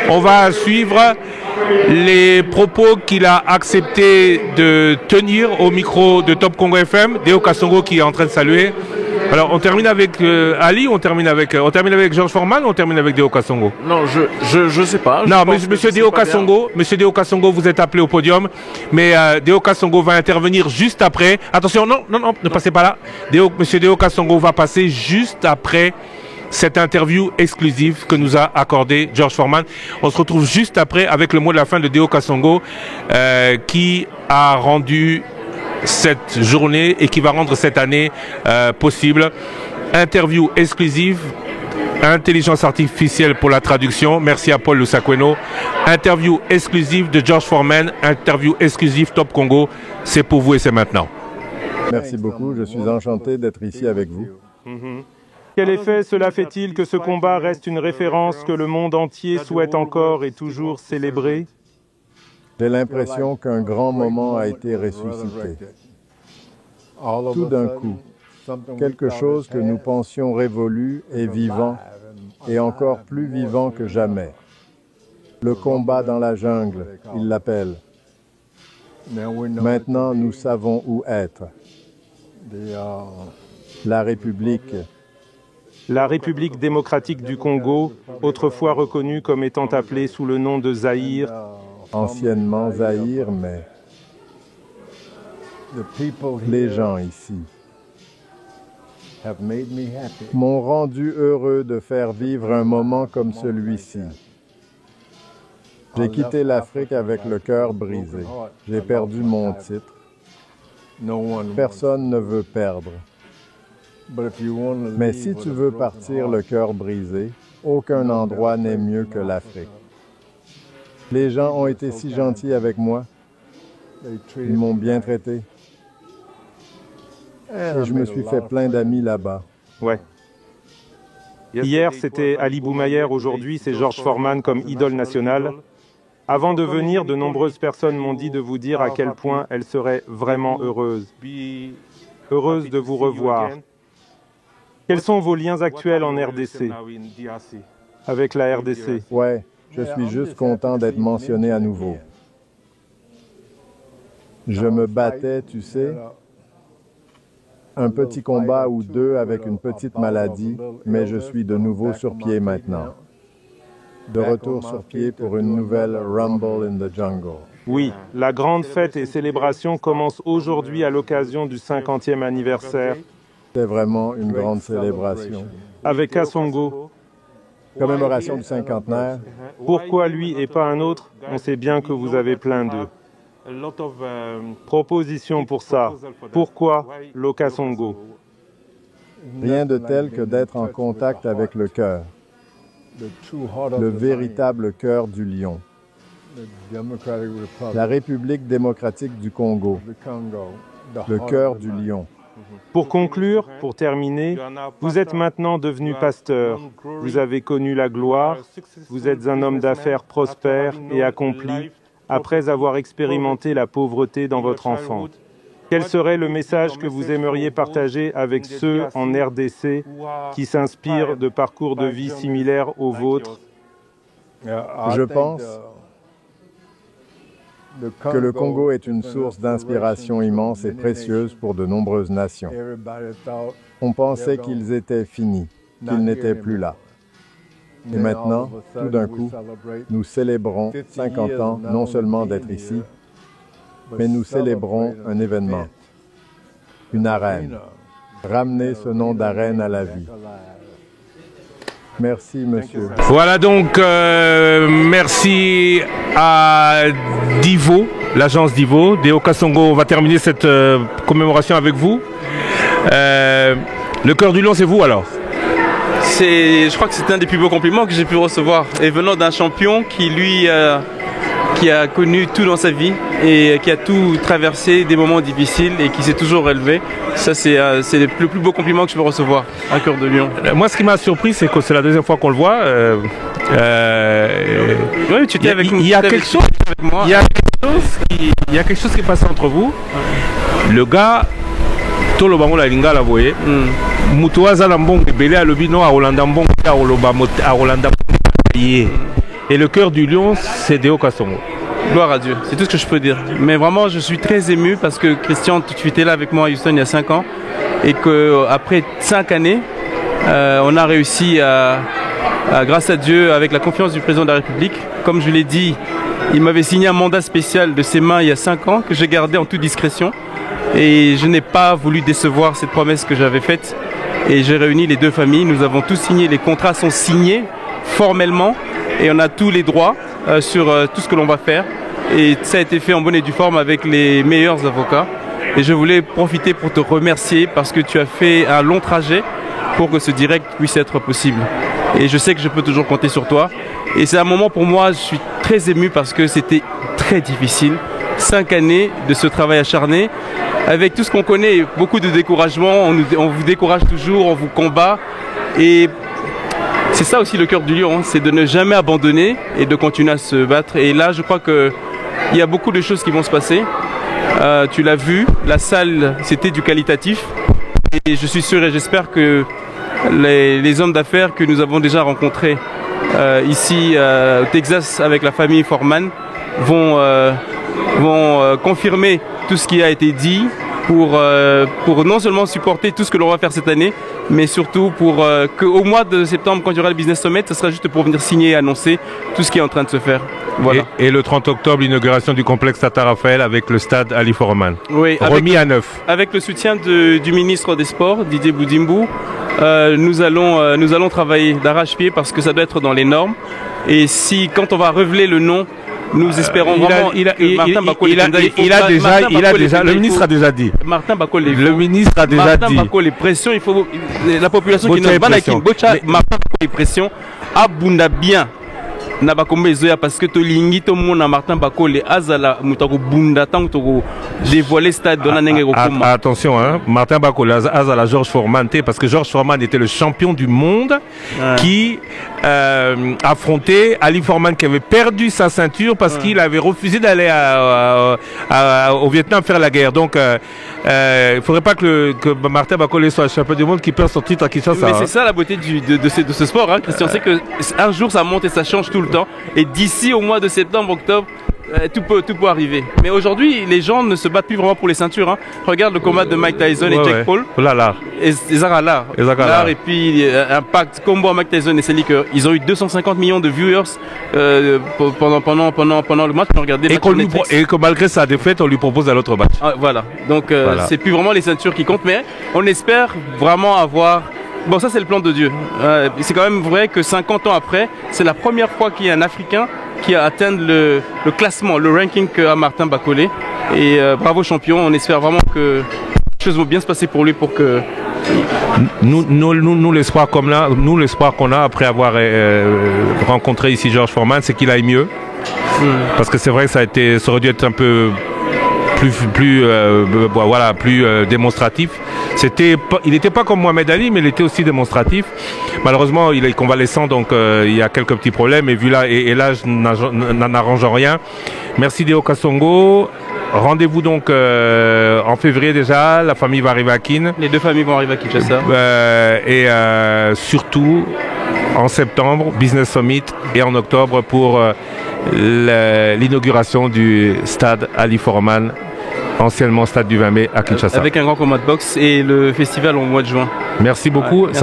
Speaker 10: On va suivre les propos qu'il a accepté de tenir au micro de Top Congo FM, Deo Kassongo qui est en train de saluer. Alors on termine avec Ali, on termine avec George Foreman ou on termine avec Deo Kassongo?
Speaker 9: Non, je sais pas.
Speaker 10: Non, monsieur Deo Kassongo, vous êtes appelé au podium, mais Deo Kassongo va intervenir juste après. Attention, non, ne passez pas là. Monsieur Deo Kassongo va passer juste après cette interview exclusive que nous a accordé George Foreman. On se retrouve juste après avec le mot de la fin de Deo Kassongo qui a rendu cette journée et qui va rendre cette année possible. Interview exclusive, intelligence artificielle pour la traduction. Merci à Paul Lusakweno. Interview exclusive de George Foreman, interview exclusive Top Congo. C'est pour vous et c'est maintenant.
Speaker 18: Merci beaucoup, je suis enchanté d'être ici avec vous.
Speaker 20: Quel effet cela fait-il que ce combat reste une référence que le monde entier souhaite encore et toujours célébrer?
Speaker 18: J'ai l'impression qu'un grand moment a été ressuscité. Tout d'un coup, quelque chose que nous pensions révolu est vivant et encore plus vivant que jamais. Le combat dans la jungle, il l'appelle. Maintenant, nous savons où être. La République.
Speaker 20: La République démocratique du Congo, autrefois reconnue comme étant appelée sous le nom de Zaïre.
Speaker 18: Anciennement Zaïre, mais les gens ici m'ont rendu heureux de faire vivre un moment comme celui-ci. J'ai quitté l'Afrique avec le cœur brisé. J'ai perdu mon titre. Personne ne veut perdre. Mais si tu veux partir le cœur brisé, aucun endroit n'est mieux que l'Afrique. Les gens ont été si gentils avec moi. Ils m'ont bien traité. Et je me suis fait plein d'amis là-bas.
Speaker 20: Ouais. Hier, c'était Ali Boumayer. Aujourd'hui, c'est George Foreman comme idole nationale. Avant de venir, de nombreuses personnes m'ont dit de vous dire à quel point elles seraient vraiment heureuses. Heureuses de vous revoir. Quels sont vos liens actuels en RDC? Avec la RDC?
Speaker 18: Ouais, Je suis juste content d'être mentionné à nouveau. Je me battais, tu sais, un petit combat ou deux avec une petite maladie, mais je suis de nouveau sur pied maintenant. De retour sur pied pour une nouvelle Rumble in the Jungle.
Speaker 20: Oui, la grande fête et célébration commence aujourd'hui à l'occasion du 50e anniversaire.
Speaker 18: C'est vraiment une grande célébration.
Speaker 20: Avec Kasongo.
Speaker 18: Commémoration du cinquantenaire.
Speaker 20: Pourquoi lui et pas un autre? On sait bien que vous avez plein d'eux. Propositions pour ça. Pourquoi l'Okasongo?
Speaker 18: Rien de tel que d'être en contact avec le cœur. Le véritable cœur du lion. La République démocratique du Congo. Le cœur du lion.
Speaker 20: Pour conclure, pour terminer, vous êtes maintenant devenu pasteur. Vous avez connu la gloire. Vous êtes un homme d'affaires prospère et accompli après avoir expérimenté la pauvreté dans votre enfance. Quel serait le message que vous aimeriez partager avec ceux en RDC qui s'inspirent de parcours de vie similaires aux vôtres?
Speaker 18: Je pense que le Congo est une source d'inspiration immense et précieuse pour de nombreuses nations. On pensait qu'ils étaient finis, qu'ils n'étaient plus là. Et maintenant, tout d'un coup, nous célébrons 50 ans non seulement d'être ici, mais nous célébrons un événement, une arène. Ramener ce nom d'arène à la vie. Merci, monsieur.
Speaker 2: Voilà donc, merci à Divo, l'agence Divo. Deo Kasongo, on va terminer cette commémoration avec vous. Le cœur du lion, c'est vous alors?
Speaker 21: Je crois que c'est un des plus beaux compliments que j'ai pu recevoir. Et venant d'un champion qui, lui, qui a connu tout dans sa vie et qui a tout traversé, des moments difficiles et qui s'est toujours relevé. Ça, c'est le plus beau compliment que je peux recevoir, un cœur de lion.
Speaker 2: Moi, ce qui m'a surpris, c'est que c'est la deuxième fois qu'on le voit.
Speaker 21: Oui, tu étais avec moi.
Speaker 2: Il y a quelque chose qui est passé entre vous. Le gars, tout le bango la linga la voye. Mutuaza lambong belé à l'obino à Rolanda Mbong à Rolanda. Et le cœur du lion, c'est Deo Kasongo.
Speaker 21: Gloire à Dieu, c'est tout ce que je peux dire. Mais vraiment, je suis très ému parce que Christian, tu étais là avec moi à Houston il y a 5 ans et qu'après 5 années, on a réussi grâce à Dieu, avec la confiance du président de la République. Comme je l'ai dit, il m'avait signé un mandat spécial de ses mains il y a 5 ans que j'ai gardé en toute discrétion et je n'ai pas voulu décevoir cette promesse que j'avais faite et j'ai réuni les deux familles. Nous avons tous signé, les contrats sont signés formellement et on a tous les droits sur tout ce que l'on va faire. Et ça a été fait en bonne et due forme avec les meilleurs avocats. Et je voulais profiter pour te remercier parce que tu as fait un long trajet pour que ce direct puisse être possible. Et je sais que je peux toujours compter sur toi. Et c'est un moment pour moi, je suis très ému parce que c'était très difficile. 5 années de ce travail acharné. Avec tout ce qu'on connaît, beaucoup de découragement, on vous décourage toujours, on vous combat. Et c'est ça aussi le cœur du lion, c'est de ne jamais abandonner et de continuer à se battre. Et là, je crois qu'il y a beaucoup de choses qui vont se passer. Tu l'as vu, la salle, c'était du qualitatif. Et je suis sûr et j'espère que les hommes d'affaires que nous avons déjà rencontrés ici au Texas avec la famille Foreman vont confirmer tout ce qui a été dit pour non seulement supporter tout ce que l'on va faire cette année, mais surtout pour qu'au mois de septembre, quand il y aura le Business Summit, ce sera juste pour venir signer et annoncer tout ce qui est en train de se faire. Voilà.
Speaker 2: Et le 30 octobre, l'inauguration du complexe Tata Raphaël avec le stade Ali Foreman,
Speaker 21: oui,
Speaker 2: remis à neuf.
Speaker 21: Avec le soutien du ministre des Sports, Didier Boudimbo, nous allons travailler d'arrache-pied parce que ça doit être dans les normes. Et si, quand on va révéler le nom, nous espérons vraiment que Martin Bakol
Speaker 2: le ministre a déjà dit.
Speaker 21: Martin Bakol
Speaker 2: le ministre a déjà dit.
Speaker 21: Martin Bakol les pressions, il faut la population qui nous Banakin Bocha Martin Bakol les pressions abunda bien. Na bakombe zoya parce que to lingi to mona Martin Bakol azala mutako bunda tant to dévoiler stade dona nenge kokoma.
Speaker 2: Attention hein, Martin Bakol azala Georges Foreman parce que Georges Foreman était le champion du monde qui affrontait Ali Foreman qui avait perdu sa ceinture parce qu'il avait refusé d'aller au Vietnam faire la guerre. Donc il faudrait pas que Martin Bakol soit champion du monde qui perd son titre à Kinshasa.
Speaker 21: Mais c'est ça la beauté de ce sport hein, Christian, c'est que un jour ça monte et ça change tout le le temps. Et d'ici au mois de septembre, octobre, tout peut arriver. Mais aujourd'hui, les gens ne se battent plus vraiment pour les ceintures. Hein. Regarde le combat de Mike Tyson et Jake Paul. Et Zara et puis Impact, combo à Mike Tyson et Sally Kerr. Ils ont eu 250 millions de viewers pendant le match.
Speaker 10: Et que malgré sa défaite, on lui propose un autre match.
Speaker 21: Ah, voilà. Donc c'est plus vraiment les ceintures qui comptent, mais on espère vraiment avoir... Bon, ça c'est le plan de Dieu. C'est quand même vrai que 50 ans après, c'est la première fois qu'il y a un Africain qui a atteint le classement, le ranking qu'a Martin Bacolé. Et bravo champion, on espère vraiment que les choses vont bien se passer pour lui pour que...
Speaker 10: Nous l'espoir qu'on a après avoir rencontré ici George Foreman, c'est qu'il aille mieux. Parce que c'est vrai que ça aurait dû être un peu plus démonstratif. Il n'était pas comme Mohamed Ali, mais il était aussi démonstratif. Malheureusement, il est convalescent, donc il y a quelques petits problèmes. Et l'âge n'en arrange rien. Merci Deo Kasongo. Rendez-vous donc en février déjà. La famille va arriver à Kin.
Speaker 21: Les deux familles vont arriver à Kinshasa.
Speaker 10: Et surtout, en septembre, Business Summit. Et en octobre, pour l'inauguration du stade Ali Foreman, anciennement stade du 20 mai à Kinshasa.
Speaker 21: Avec un grand combat de boxe et le festival au mois de juin.
Speaker 10: Merci beaucoup. Ouais, merci.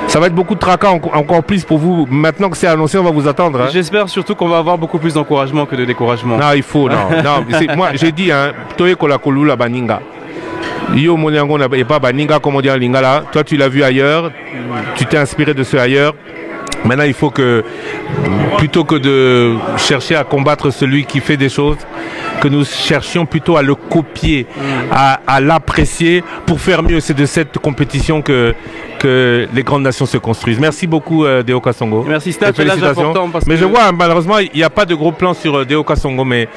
Speaker 10: Ça va être beaucoup de tracas encore plus pour vous. Maintenant que c'est annoncé, on va vous attendre. Hein.
Speaker 21: J'espère surtout qu'on va avoir beaucoup plus d'encouragement que de découragement.
Speaker 10: Non, il faut. Non. Moi, j'ai dit, Toye Kolakolu la Baninga. Yo Moniango n'a pas Baninga comme on dit en Lingala. Toi, tu l'as vu ailleurs. Tu t'es inspiré de ce ailleurs. Maintenant, il faut que, plutôt que de chercher à combattre celui qui fait des choses, que nous cherchions plutôt à le copier, à l'apprécier pour faire mieux. C'est de cette compétition que les grandes nations se construisent. Merci beaucoup Deo Kasongo.
Speaker 21: Merci Stade, félicitations.
Speaker 10: Mais je vois malheureusement il n'y a pas de gros plan sur Deo Kasongo, mais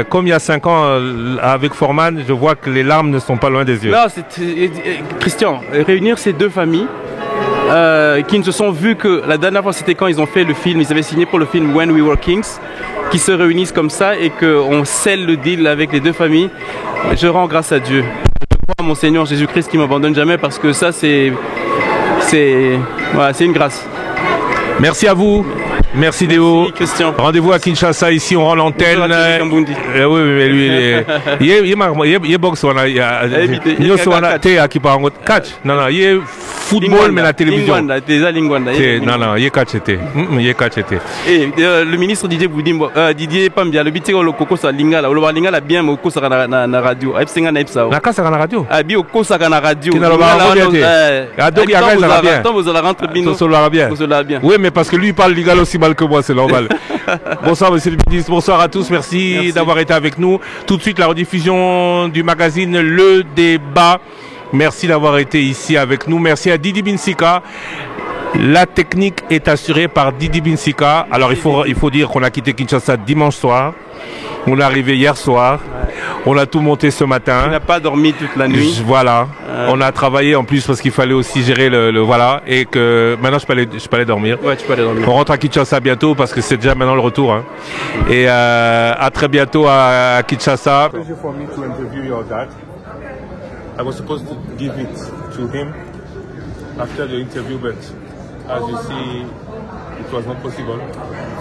Speaker 10: comme il y a 5 ans avec Foreman, je vois que les larmes ne sont pas loin des yeux.
Speaker 21: Là, Christian, réunir ces deux familles qui ne se sont vus que la dernière fois, c'était quand ils ont fait le film, ils avaient signé pour le film When We Were Kings, qui se réunissent comme ça et qu'on scelle le deal avec les deux familles. Je rends grâce à Dieu. Je crois à mon Seigneur Jésus-Christ qui ne m'abandonne jamais, parce que ça, c'est une grâce.
Speaker 10: Merci à vous. Merci Déo.
Speaker 21: Christian.
Speaker 10: Rendez-vous à Kinshasa, ici on rend l'antenne. Oui, mais lui, il est boxe, il est catch. Non, il est football, mais la télévision. Non, il est catch.
Speaker 21: Et le ministre Didier Pambia, le biti au Koko sa lingala, au lingala bien au Kosa na radio. Epsenga na epsa.
Speaker 10: Na kasa na radio.
Speaker 21: Abi au Kosa na radio.
Speaker 10: Oui, mais parce que lui il parle lingala aussi mal que moi, c'est normal. Bonsoir monsieur le ministre, bonsoir à tous, merci d'avoir été avec nous. Tout de suite la rediffusion du magazine Le Débat. Merci d'avoir été ici avec nous. Merci à Didi Binsika. La technique est assurée par Didi Binsika. Alors il faut dire qu'on a quitté Kinshasa dimanche soir. On est arrivé hier soir. On a tout monté ce matin.
Speaker 21: On n'a pas dormi toute la nuit.
Speaker 10: Voilà. On a travaillé en plus parce qu'il fallait aussi gérer le voilà. Et que maintenant je peux aller dormir.
Speaker 21: Ouais, tu peux aller dormir.
Speaker 10: On rentre à Kinshasa bientôt parce que c'est déjà maintenant le retour. Hein. Et à très bientôt à Kinshasa.
Speaker 1: I was supposed to give it to him after the interview, but as you see, it was not possible.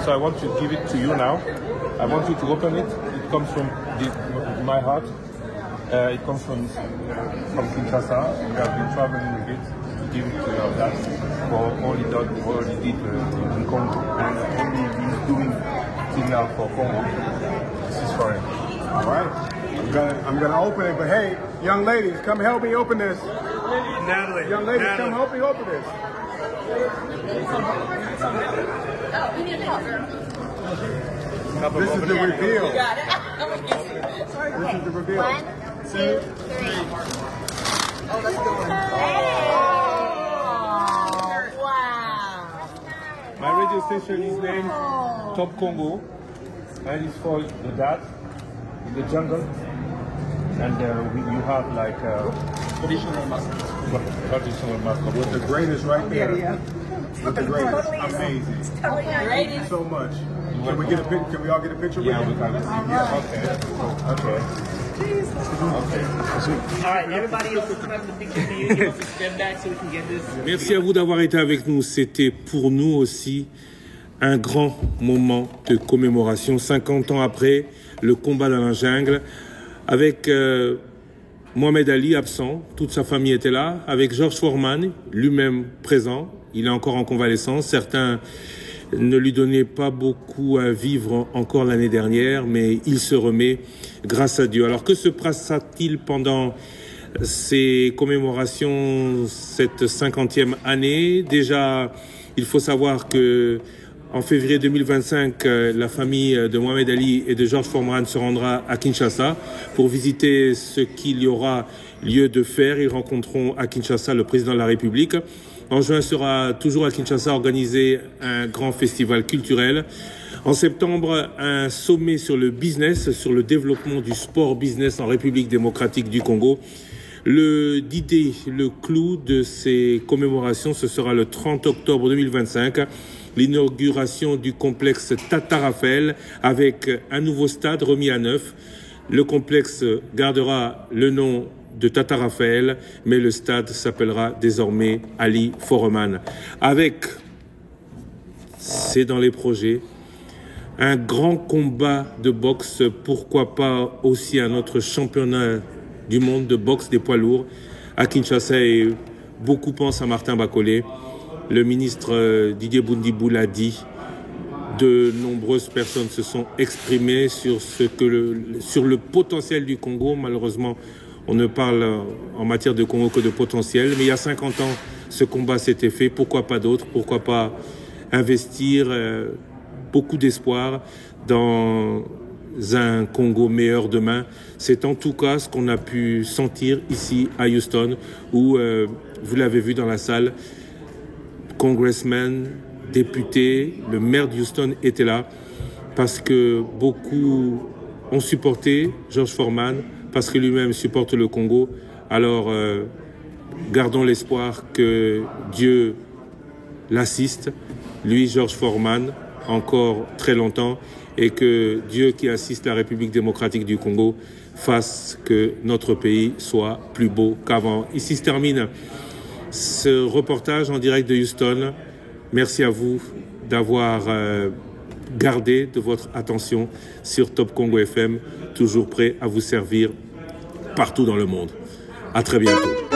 Speaker 1: So I want to give it to you now. I want you to open it. It comes from my heart. It comes from Kinshasa. We have been traveling with it to give it to your dad for all he did in Congo, and all he's doing till now for Congo. This is for him.
Speaker 3: All right. I'm gonna open it, but hey, young ladies, come help me open this.
Speaker 1: Natalie,
Speaker 3: young ladies, come help me open this. This is the reveal. You got it. This is the reveal. 1, 2, 3. Oh, let's go.
Speaker 1: Wow. My radio station is named Top Congo, and it's for the dad in the jungle. And you have like traditional mascot. Traditional mascot.
Speaker 3: With the greatest right there.
Speaker 1: Yeah.
Speaker 3: With the greatest. Amazing. Thank you so much. Can we get a picture? Can we all get a picture with you?
Speaker 1: Yeah, we can. Yeah. Okay. Merci à vous d'avoir été avec nous. C'était pour nous aussi un grand moment de commémoration. 50 ans après le combat dans la jungle, avec Mohamed Ali absent, toute sa famille était là, avec George Foreman, lui-même présent. Il est encore en convalescence. Certains ne lui donnaient pas beaucoup à vivre encore l'année dernière, mais il se remet grâce à Dieu. Alors que se passe-t-il pendant ces commémorations, cette 50e année? Déjà, il faut savoir que en février 2025, la famille de Mohamed Ali et de George Foreman se rendra à Kinshasa pour visiter ce qu'il y aura lieu de faire. Ils rencontreront à Kinshasa le président de la République. En juin sera toujours à Kinshasa organisé un grand festival culturel. En septembre, un sommet sur le business, sur le développement du sport business en République démocratique du Congo. L'idée, le clou de ces commémorations, ce sera le 30 octobre 2025, l'inauguration du complexe Tata Raphaël avec un nouveau stade remis à neuf. Le complexe gardera le nom de Tata Raphaël, mais le stade s'appellera désormais Ali Foreman. Avec, c'est dans les projets, un grand combat de boxe, pourquoi pas aussi un autre championnat du monde de boxe des poids lourds à Kinshasa, et beaucoup pensent à Martin Bakolé. Le ministre Didier Boundibou l'a dit. De nombreuses personnes se sont exprimées sur sur le potentiel du Congo. Malheureusement, on ne parle en matière de Congo que de potentiel. Mais il y a 50 ans, ce combat s'était fait. Pourquoi pas d'autres? Pourquoi pas investir beaucoup d'espoir dans un Congo meilleur demain? C'est en tout cas ce qu'on a pu sentir ici à Houston, où, vous l'avez vu dans la salle, congressmen, députés, le maire de Houston était là, parce que beaucoup ont supporté George Foreman, parce que lui-même supporte le Congo. Alors, gardons l'espoir que Dieu l'assiste, lui, George Foreman, encore très longtemps, et que Dieu qui assiste la République démocratique du Congo fasse que notre pays soit plus beau qu'avant. Ici se termine ce reportage en direct de Houston. Merci à vous d'avoir gardé de votre attention sur Top Congo FM, toujours prêt à vous servir partout dans le monde. À très bientôt.